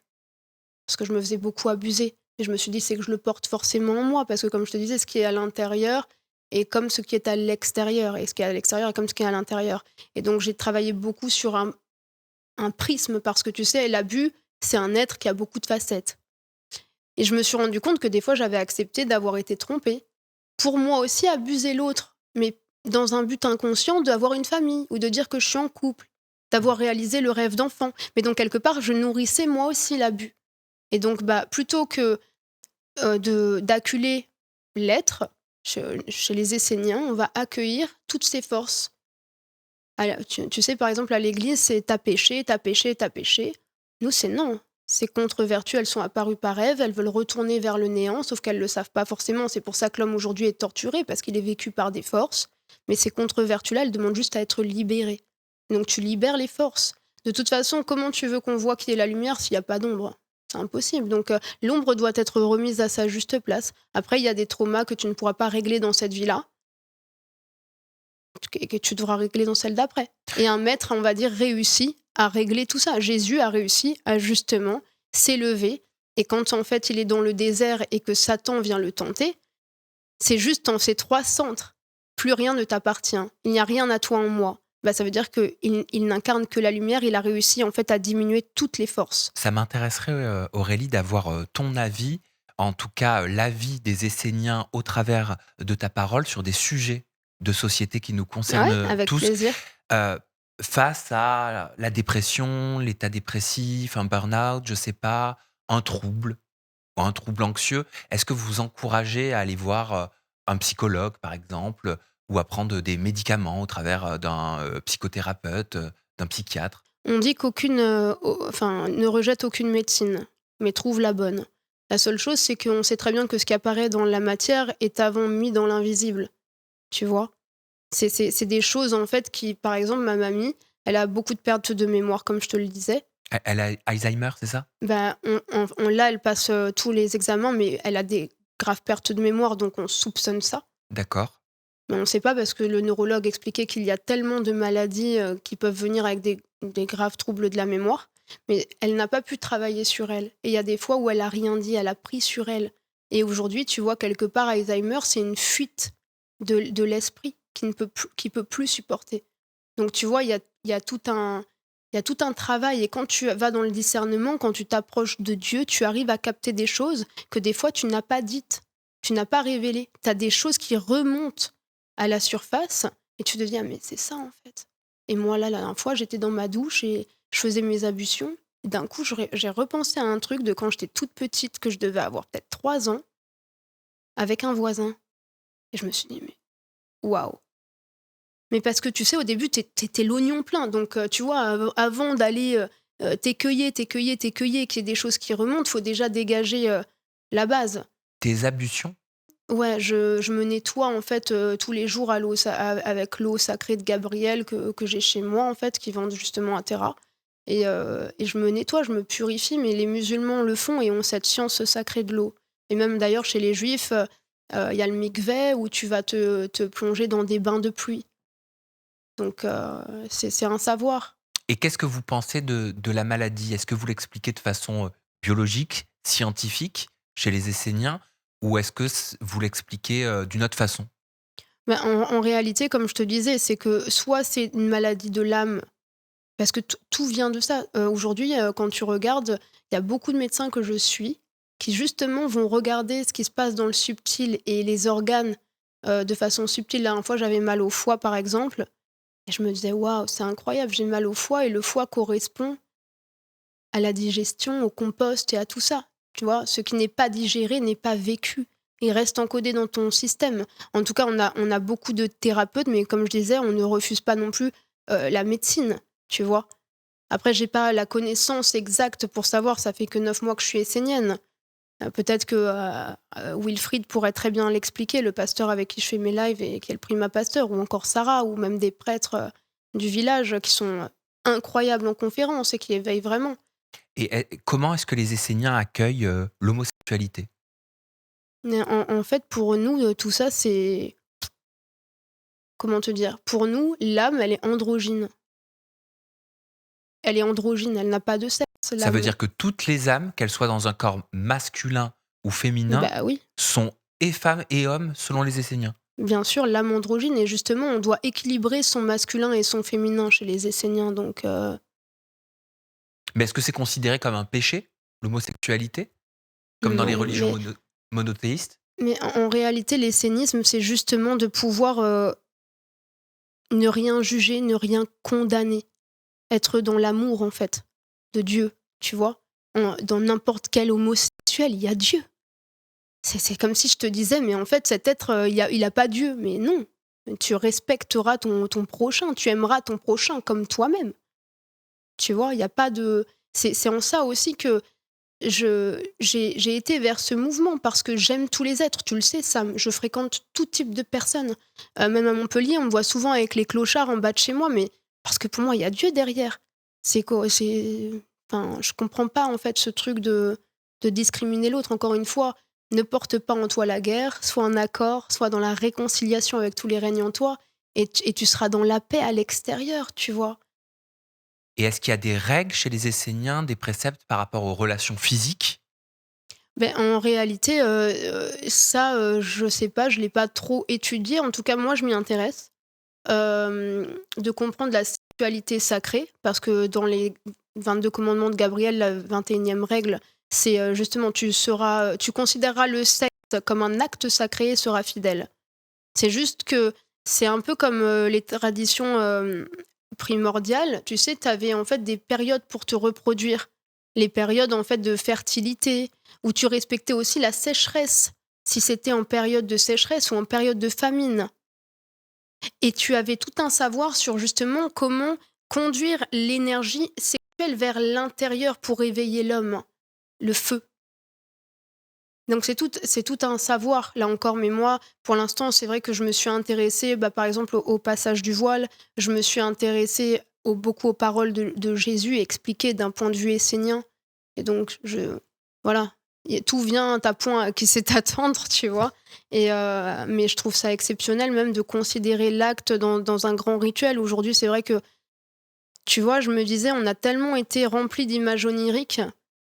parce que je me faisais beaucoup abuser. Et je me suis dit: «C'est que je le porte forcément en moi», parce que comme je te disais, ce qui est à l'intérieur est comme ce qui est à l'extérieur, et ce qui est à l'extérieur est comme ce qui est à l'intérieur. Et donc j'ai travaillé beaucoup sur un prisme, parce que tu sais, l'abus, c'est un être qui a beaucoup de facettes. Et je me suis rendu compte que des fois, j'avais accepté d'avoir été trompée. Pour moi aussi, abuser l'autre, mais dans un but inconscient d'avoir une famille, ou de dire que je suis en couple, d'avoir réalisé le rêve d'enfant. Mais donc, quelque part, je nourrissais moi aussi l'abus. Et donc, plutôt que d'acculer l'être, chez les Esséniens, on va accueillir toutes ses forces. Tu sais, par exemple, à l'église, c'est t'as péché, t'as péché, t'as péché. Nous, c'est non. Ces contre-vertus, elles sont apparues par rêve, elles veulent retourner vers le néant, sauf qu'elles ne le savent pas forcément. C'est pour ça que l'homme aujourd'hui est torturé, parce qu'il est vécu par des forces. Mais ces contre-vertus-là, elles demandent juste à être libérées. Donc tu libères les forces. De toute façon, comment tu veux qu'on voit qu'il y ait la lumière s'il n'y a pas d'ombre? C'est impossible. Donc l'ombre doit être remise à sa juste place. Après, il y a des traumas que tu ne pourras pas régler dans cette vie-là, que tu devras régler dans celle d'après. Et un maître, on va dire, réussit à régler tout ça. Jésus a réussi à justement s'élever. Et quand en fait il est dans le désert et que Satan vient le tenter, c'est juste dans ces 3 centres. Plus rien ne t'appartient. Il n'y a rien à toi en moi. Ça veut dire qu'il n'incarne que la lumière. Il a réussi en fait à diminuer toutes les forces. Ça m'intéresserait, Aurélie, d'avoir ton avis, en tout cas l'avis des Esséniens au travers de ta parole sur des sujets de société qui nous concernent Ouais, avec tous, plaisir. euh, face à la dépression, l'état dépressif, un burn-out, je sais pas, un trouble ou un trouble anxieux. Est-ce que vous encouragez à aller voir un psychologue, par exemple, ou à prendre des médicaments au travers d'un psychothérapeute, d'un psychiatre? On dit enfin, ne rejette aucune médecine, mais trouve la bonne. La seule chose, c'est qu'on sait très bien que ce qui apparaît dans la matière est avant mis dans l'invisible. Tu vois? C'est des choses, en fait, qui, par exemple, ma mamie, elle a beaucoup de pertes de mémoire, comme je te le disais. Elle a Alzheimer, c'est ça? Là, elle passe tous les examens, mais elle a des graves pertes de mémoire, donc on soupçonne ça. D'accord. Mais on ne sait pas, parce que le neurologue expliquait qu'il y a tellement de maladies qui peuvent venir avec des graves troubles de la mémoire, mais elle n'a pas pu travailler sur elle. Et il y a des fois où elle a rien dit, elle a pris sur elle. Et aujourd'hui, tu vois, quelque part, Alzheimer, c'est une fuite de l'esprit qui peut plus supporter. Donc tu vois, il y a tout un, il y a tout un travail. Et quand tu vas dans le discernement, quand tu t'approches de Dieu, tu arrives à capter des choses que des fois tu n'as pas dites, tu n'as pas révélées. Tu as des choses qui remontent à la surface et tu te dis, ah, mais c'est ça en fait. Et moi, là, la dernière fois, j'étais dans ma douche et je faisais mes ablutions. Et d'un coup, j'ai repensé à un truc de quand j'étais toute petite, que je devais avoir peut-être 3 ans, avec un voisin. Et je me suis dit, mais waouh! Mais parce que tu sais, au début, t'es l'oignon plein. Donc, tu vois, avant d'aller t'écueiller, qu'il y ait des choses qui remontent, faut déjà dégager la base. Tes ablutions? Ouais, je me nettoie en fait tous les jours avec l'eau sacrée de Gabriel que j'ai chez moi, en fait, qui vendent justement à Terra. Et je me nettoie, je me purifie, mais les musulmans le font et ont cette science sacrée de l'eau. Et même d'ailleurs, chez les juifs, il y a le mikveh où tu vas te plonger dans des bains de pluie. Donc, c'est un savoir. Et qu'est-ce que vous pensez de la maladie? Est-ce que vous l'expliquez de façon, biologique, scientifique, chez les Esséniens? Ou est-ce que vous l'expliquez, d'une autre façon? En réalité, comme je te disais, c'est que soit c'est une maladie de l'âme, parce que tout vient de ça. Aujourd'hui, quand tu regardes, il y a beaucoup de médecins que je suis qui justement vont regarder ce qui se passe dans le subtil et les organes de façon subtile. La dernière fois, j'avais mal au foie, par exemple, et je me disais: «Waouh, c'est incroyable, j'ai mal au foie», et le foie correspond à la digestion, au compost et à tout ça. Tu vois? Ce qui n'est pas digéré n'est pas vécu. Il reste encodé dans ton système. En tout cas, on a beaucoup de thérapeutes, mais comme je disais, on ne refuse pas non plus la médecine, tu vois? Après, j'ai pas la connaissance exacte pour savoir, ça fait que 9 mois que je suis essénienne. Peut-être que Wilfried pourrait très bien l'expliquer, le pasteur avec qui je fais mes lives et qui est le prima pasteur, ou encore Sarah, ou même des prêtres du village qui sont incroyables en conférence et qui éveillent vraiment. Comment est-ce que les Esséniens accueillent, l'homosexualité? Mais en fait, pour nous, tout ça, c'est, comment te dire? Pour nous, l'âme, elle est androgyne. Elle est androgyne, elle n'a pas de sexe, Ça veut l'âme. dire que toutes les âmes, qu'elles soient dans un corps masculin ou féminin, Bah oui. sont et femmes et hommes selon les Esséniens? bien sûr, l'âme androgyne et justement, on doit équilibrer son masculin et son féminin chez les Esséniens donc Mais est-ce que c'est considéré comme un péché, l'homosexualité? Comme dans les non, religions monothéistes? mais en réalité, l'essénisme, c'est justement de pouvoir, ne rien juger, ne rien condamner. Être dans l'amour, en fait, de Dieu, tu vois? Dans n'importe quel homosexuel, il y a Dieu. C'est comme si je te disais: «Mais en fait, cet être, il a pas Dieu». Mais non, tu respecteras ton prochain, tu aimeras ton prochain comme toi-même, tu vois? Il y a pas de c'est en ça aussi que j'ai été vers ce mouvement parce que j'aime tous les êtres, tu le sais Sam, je fréquente tout type de personnes. Même à Montpellier, on me voit souvent avec les clochards en bas de chez moi, mais parce que pour moi, il y a Dieu derrière. C'est quoi c'est enfin, je comprends pas en fait ce truc de discriminer l'autre. Encore une fois, ne porte pas en toi la guerre, sois en accord, sois dans la réconciliation avec tous les règnes en toi et tu seras dans la paix à l'extérieur, tu vois? Et est-ce qu'il y a des règles chez les Esséniens, des préceptes par rapport aux relations physiques? Ben en réalité, ça, je sais pas, je l'ai pas trop étudié. En tout cas, moi, je m'y intéresse. De comprendre la sexualité sacrée, parce que dans les 22 commandements de Gabriel, la 21e règle, c'est, justement tu considéreras le sexe comme un acte sacré et seras fidèle. C'est juste que c'est un peu comme, les traditions, primordiales. Tu sais, tu avais en fait des périodes pour te reproduire. Les périodes en fait de fertilité, où tu respectais aussi la sécheresse, si c'était en période de sécheresse ou en période de famine. Et tu avais tout un savoir sur justement comment conduire l'énergie sexuelle vers l'intérieur pour éveiller l'homme, le feu. Donc c'est tout un savoir, là encore, mais moi, pour l'instant, c'est vrai que je me suis intéressée, bah, par exemple, au passage du voile, je me suis intéressée beaucoup aux paroles de Jésus expliquées d'un point de vue essénien. Et donc, voilà, tout vient à point à qui sait t'attendre, tu vois. Mais je trouve ça exceptionnel même de considérer l'acte dans un grand rituel. Aujourd'hui, c'est vrai que, tu vois, je me disais, on a tellement été remplis d'images oniriques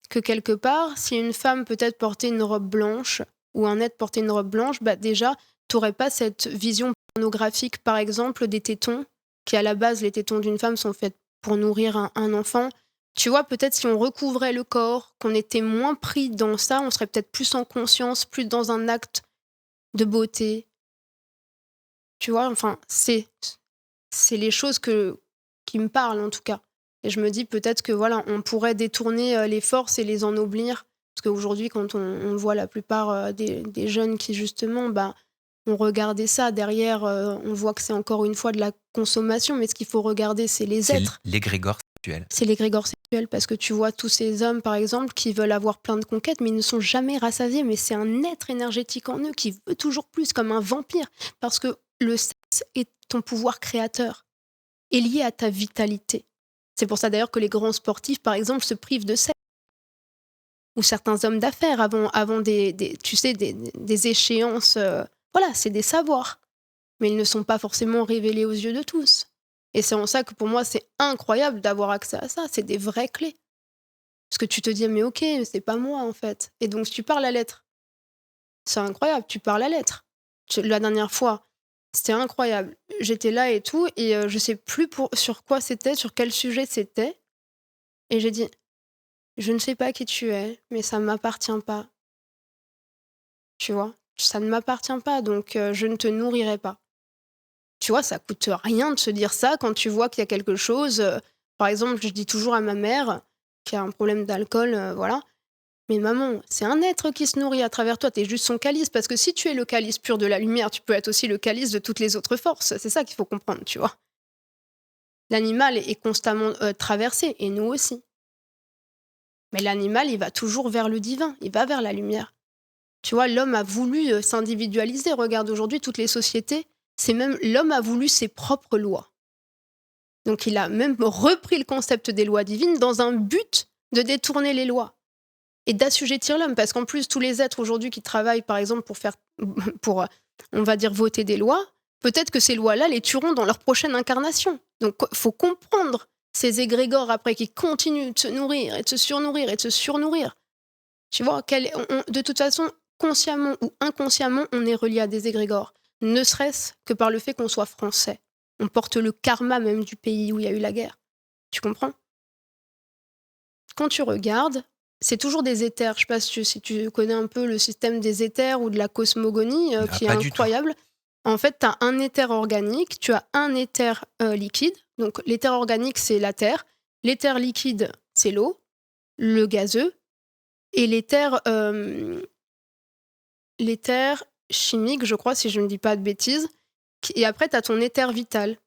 que quelque part, si une femme peut-être portait une robe blanche ou un être portait une robe blanche, bah déjà, t'aurais pas cette vision pornographique, par exemple, des tétons, qui à la base, les tétons d'une femme sont faits pour nourrir un enfant. Tu vois, peut-être si on recouvrait le corps, qu'on était moins pris dans ça, on serait peut-être plus en conscience, plus dans un acte de beauté. Tu vois, enfin, c'est les choses qui me parlent en tout cas. Et je me dis peut-être que voilà, on pourrait détourner les forces et les ennoblir. Parce qu'aujourd'hui, quand on voit la plupart des jeunes qui justement bah, ont regardé ça, derrière, on voit que c'est encore une fois de la consommation, mais ce qu'il faut regarder, c'est les C'est êtres. l'égrégore sexuel. C'est l'égrégore sexuel, parce que tu vois tous ces hommes, par exemple, qui veulent avoir plein de conquêtes, mais ils ne sont jamais rassasiés, mais c'est un être énergétique en eux qui veut toujours plus, comme un vampire. Parce que le sexe est ton pouvoir créateur, est lié à ta vitalité. C'est pour ça d'ailleurs que les grands sportifs, par exemple, se privent de sexe. Ou certains hommes d'affaires avant tu sais, des échéances. Voilà, c'est des savoirs. Mais ils ne sont pas forcément révélés aux yeux de tous. Et c'est en ça que pour moi, c'est incroyable d'avoir accès à ça. C'est des vraies clés. Parce que tu te dis, mais ok, c'est pas moi en fait. Et donc tu parles à lettre. C'est incroyable, tu parles à lettre. La dernière fois, c'était incroyable. J'étais là et tout, et je sais plus sur quoi c'était, sur quel sujet c'était. Et j'ai dit: «Je ne sais pas qui tu es, mais ça ne m'appartient pas», tu vois? Ça ne m'appartient pas, donc je ne te nourrirai pas. Tu vois, ça coûte rien de se dire ça quand tu vois qu'il y a quelque chose, par exemple, je dis toujours à ma mère, qui a un problème d'alcool, voilà: «Mais maman, c'est un être qui se nourrit à travers toi, tu es juste son calice, parce que si tu es le calice pur de la lumière, tu peux être aussi le calice de toutes les autres forces». C'est ça qu'il faut comprendre, tu vois? L'animal est constamment, traversé, et nous aussi. Mais l'animal, il va toujours vers le divin, il va vers la lumière. Tu vois, l'homme a voulu s'individualiser. Regarde aujourd'hui toutes les sociétés, c'est même l'homme a voulu ses propres lois. Donc il a même repris le concept des lois divines dans un but de détourner les lois et d'assujettir l'homme. Parce qu'en plus, tous les êtres aujourd'hui qui travaillent, par exemple, pour, on va dire, voter des lois, peut-être que ces lois-là les tueront dans leur prochaine incarnation. Donc faut comprendre ces égrégores après qui continuent de se nourrir et de se surnourrir et de se surnourrir. Tu vois, de toute façon, consciemment ou inconsciemment, on est relié à des égrégores. ne serait-ce que par le fait qu'on soit français. On porte le karma même du pays où il y a eu la guerre. Tu comprends? Quand tu regardes, c'est toujours des éthers. Je sais pas si tu connais un peu le système des éthers ou de la cosmogonie, Ah, qui est pas du tout. incroyable. En fait, tu as un éther organique, tu as un éther liquide. Donc, l'éther organique, c'est la terre. L'éther liquide, c'est l'eau, le gazeux. Et l'éther chimique, je crois, si je ne dis pas de bêtises. Et après, tu as ton éther vital.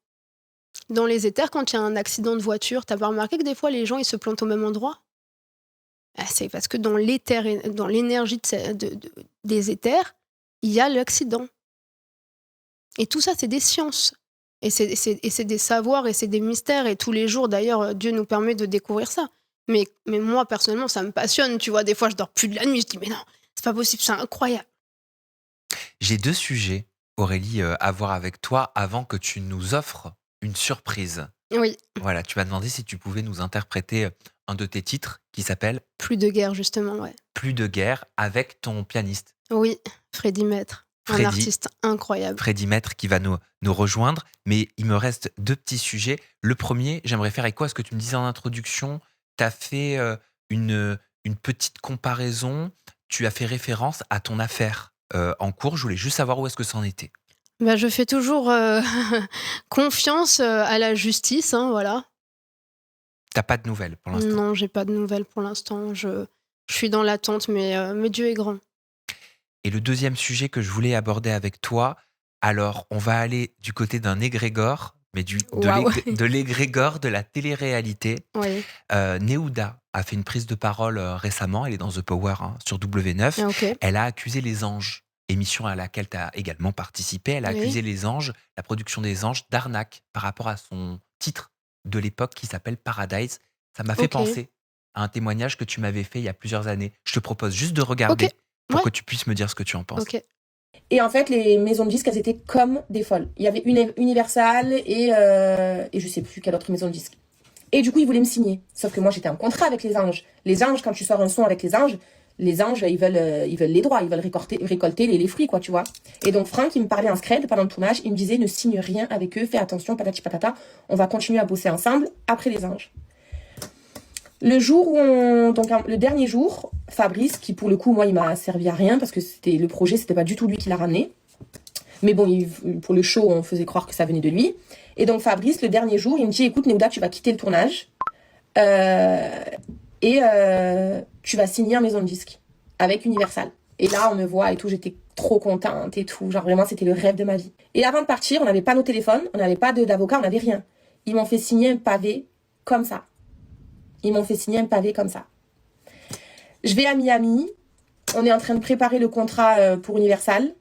Dans les éthers, quand il y a un accident de voiture, t'as pas remarqué que des fois, les gens, ils se plantent au même endroit? Ah, c'est parce que dans l'éther, dans l'énergie des éthers, il y a l'accident. Et tout ça, c'est des sciences. Et c'est des savoirs et c'est des mystères. Et tous les jours, d'ailleurs, Dieu nous permet de découvrir ça. Mais moi, personnellement, ça me passionne. Tu vois, des fois, je dors plus de la nuit. Je dis, mais non, c'est pas possible, c'est incroyable. J'ai 2 sujets, Aurélie, à voir avec toi avant que tu nous offres une surprise. Oui, Voilà, tu m'as demandé si tu pouvais nous interpréter, un de tes titres qui s'appelle plus de guerre, justement, ouais. «Plus de guerre» avec ton pianiste Oui, Freddy Maître, un Freddy artiste incroyable. Freddy Maître qui va nous rejoindre. Mais il me reste 2 petits sujets. Le premier, j'aimerais faire écho à ce que tu me disais en introduction. Tu as fait, une petite comparaison. Tu as fait référence à ton affaire, en cours. Je voulais juste savoir où est-ce que ça en était. Bah, je fais toujours confiance à la justice, hein, voilà. T'as pas de nouvelles pour l'instant. Non, j'ai pas de nouvelles pour l'instant. Je suis dans l'attente, mais Dieu est grand. Et le deuxième sujet que je voulais aborder avec toi, alors on va aller du côté d'un égrégore, mais Waouh! de l'égrégore de la télé-réalité. Oui, Neouda a fait une prise de parole récemment, elle est dans The Power, hein, sur W9. OK. Elle a accusé les anges, émission à laquelle tu as également participé. Elle a Oui, accusé les anges, la production des anges, d'arnaque par rapport à son titre de l'époque qui s'appelle Paradise. Ça m'a fait OK. penser à un témoignage que tu m'avais fait il y a plusieurs années. Je te propose juste de OK. regarder pour Ouais, que tu puisses me dire ce que tu en penses. OK. Et en fait, les maisons de disques, elles étaient comme des folles. Il y avait Universal et je sais plus quelle autre maison de disques. Et du coup, ils voulaient me signer. Sauf que moi, j'étais en contrat avec les anges. Les anges, quand tu sors un son avec les anges, ils veulent les droits, ils veulent récolter les fruits, quoi, tu vois. Et donc, Franck, il me parlait en scred pendant le tournage, il me disait, ne signe rien avec eux, fais attention, patati patata, on va continuer à bosser ensemble après les anges. Le jour le dernier jour, Fabrice, qui pour le coup, moi, il m'a servi à rien parce que le projet, c'était pas du tout lui qui l'a ramené. Mais bon, pour le show, on faisait croire que ça venait de lui. Et donc Fabrice, le dernier jour, il me dit, écoute, Neouda, tu vas quitter le tournage tu vas signer en maison de disque avec Universal. Et là, on me voit et tout, j'étais trop contente et tout. Genre vraiment, c'était le rêve de ma vie. Et avant de partir, on n'avait pas nos téléphones, on n'avait pas d'avocat, on n'avait rien. Ils m'ont fait signer un pavé comme ça. Je vais à Miami, on est en train de préparer le contrat pour Universal.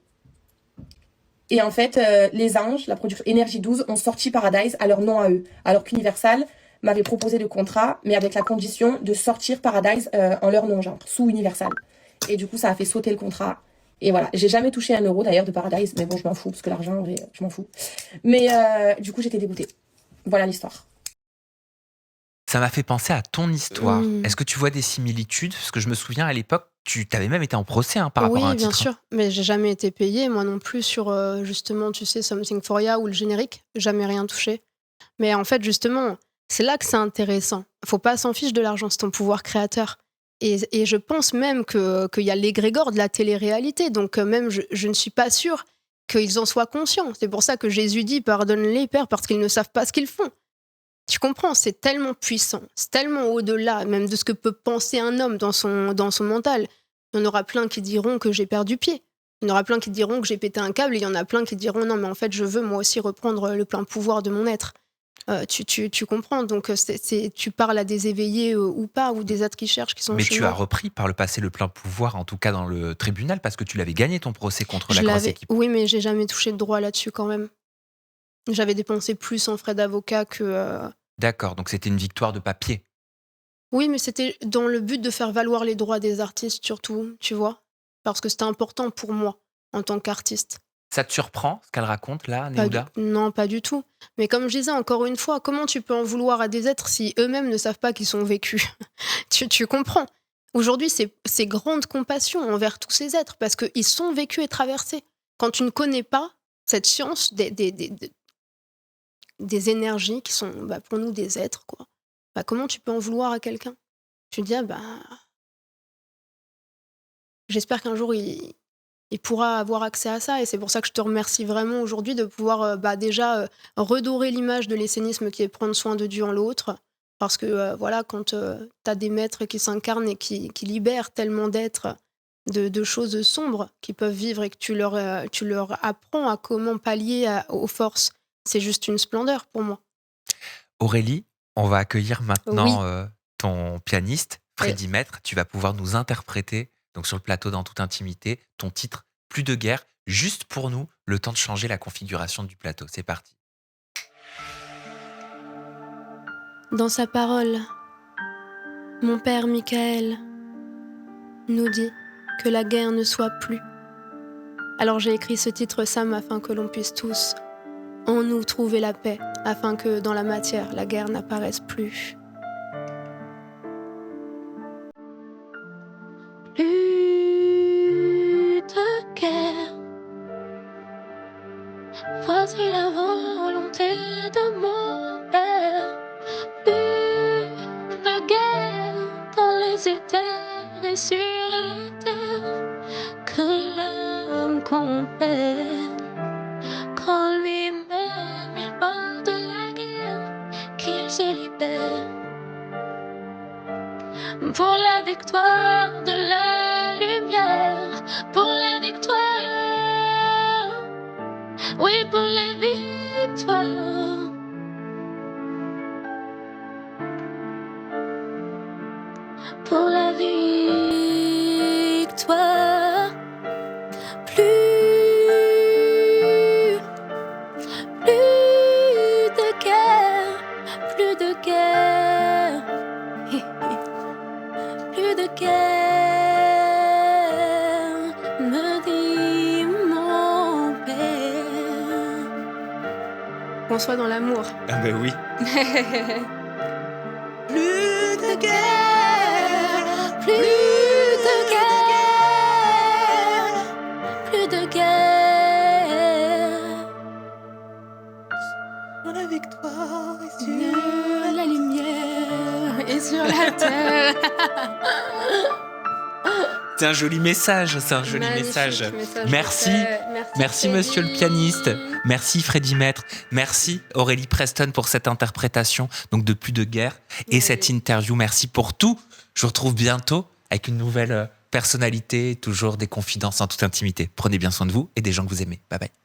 Et en fait, les anges, la production Énergie 12, ont sorti Paradise à leur nom à eux. Alors qu'Universal m'avait proposé le contrat, mais avec la condition de sortir Paradise en leur nom, genre, sous Universal. Et du coup, ça a fait sauter le contrat. Et voilà, j'ai jamais touché 1 euro d'ailleurs de Paradise, mais bon, je m'en fous, parce que l'argent, en vrai, je m'en fous. Mais du coup, j'étais dégoûtée. Voilà l'histoire. Ça m'a fait penser à ton histoire. Mmh. Est-ce que tu vois des similitudes? Parce que je me souviens à l'époque, tu avais même été en procès par rapport à Oui, un bien titre. sûr, mais j'ai jamais été payée, moi non plus, sur, justement, tu sais, Something for Ya ou le générique. Jamais rien touché. Mais en fait, justement, c'est là que c'est intéressant. Faut pas s'en fiche de l'argent, c'est ton pouvoir créateur. Et je pense même qu'il y a l'égrégore de la télé-réalité. Donc, même, je ne suis pas sûre qu'ils en soient conscients. C'est pour ça que Jésus dit pardonne-les, Père, parce qu'ils ne savent pas ce qu'ils font. Tu comprends, c'est tellement puissant, c'est tellement au-delà même de ce que peut penser un homme dans son mental. Il y en aura plein qui diront que j'ai perdu pied. Il y en aura plein qui diront que j'ai pété un câble. Et il y en a plein qui diront non, mais en fait, je veux moi aussi reprendre le plein pouvoir de mon être. Tu comprends, donc tu parles à des éveillés ou pas, ou des êtres qui cherchent, qui sont Mais chez tu as moi. repris par le passé le plein pouvoir, en tout cas dans le tribunal, parce que tu l'avais gagné ton procès contre la grosse équipe. Oui, mais j'ai jamais touché de droit là-dessus quand même. J'avais dépensé plus en frais d'avocat que... D'accord, donc c'était une victoire de papier. Oui, mais c'était dans le but de faire valoir les droits des artistes surtout, tu vois. Parce que c'était important pour moi, en tant qu'artiste. Ça te surprend ce qu'elle raconte là, Pas Neouda? non, pas du tout. Mais comme je disais encore une fois, comment tu peux en vouloir à des êtres si eux-mêmes ne savent pas qu'ils sont vécus? Tu comprends? Aujourd'hui, c'est grande compassion envers tous ces êtres parce qu'ils sont vécus et traversés. Quand tu ne connais pas, cette science des énergies qui sont pour nous des êtres, quoi. Comment tu peux en vouloir à quelqu'un? Tu te dis, j'espère qu'un jour il pourra avoir accès à ça, et c'est pour ça que je te remercie vraiment aujourd'hui de pouvoir déjà redorer l'image de l'essénisme qui est prendre soin de Dieu en l'autre. Parce que voilà, quand tu as des maîtres qui s'incarnent et qui libèrent tellement d'êtres de choses sombres qu'ils peuvent vivre, et que tu leur apprends à comment pallier aux forces, c'est juste une splendeur pour moi. Aurélie, on va accueillir Oui. maintenant ton pianiste, Freddy Maître. Tu vas pouvoir nous interpréter, donc sur le plateau dans toute intimité, ton titre Plus de guerre, juste pour nous, le temps de changer la configuration du plateau. C'est parti. Dans sa parole, mon père Michael nous dit que la guerre ne soit plus. Alors j'ai écrit ce titre Sam afin que l'on puisse tous en nous trouver la paix, afin que dans la matière, la guerre n'apparaisse plus. Plus de guerre, voici la volonté de mon père. Plus de guerre dans les éthers et sur la terre, que l'homme comprenne quand lui-même il part de la guerre, qu'il se libère pour la victoire de la lumière, pour la victoire, oui, pour la victoire. Pour la victoire, plus de guerre, plus de guerre, plus de guerre, me dit mon père. Qu'on soit dans l'amour. Ah ben oui. Plus de guerre, plus de guerre, plus de guerre. Pour la victoire et Sur la lumière et sur la terre. C'est un joli message, c'est un joli Magnifique message. message. Merci. Merci monsieur le pianiste. Merci Freddy Maître. Merci Aurélie Preston pour cette interprétation donc de Plus de guerre et Oui. cette interview. Merci pour tout. Je vous retrouve bientôt avec une nouvelle personnalité, toujours des confidences en toute intimité. Prenez bien soin de vous et des gens que vous aimez. Bye bye.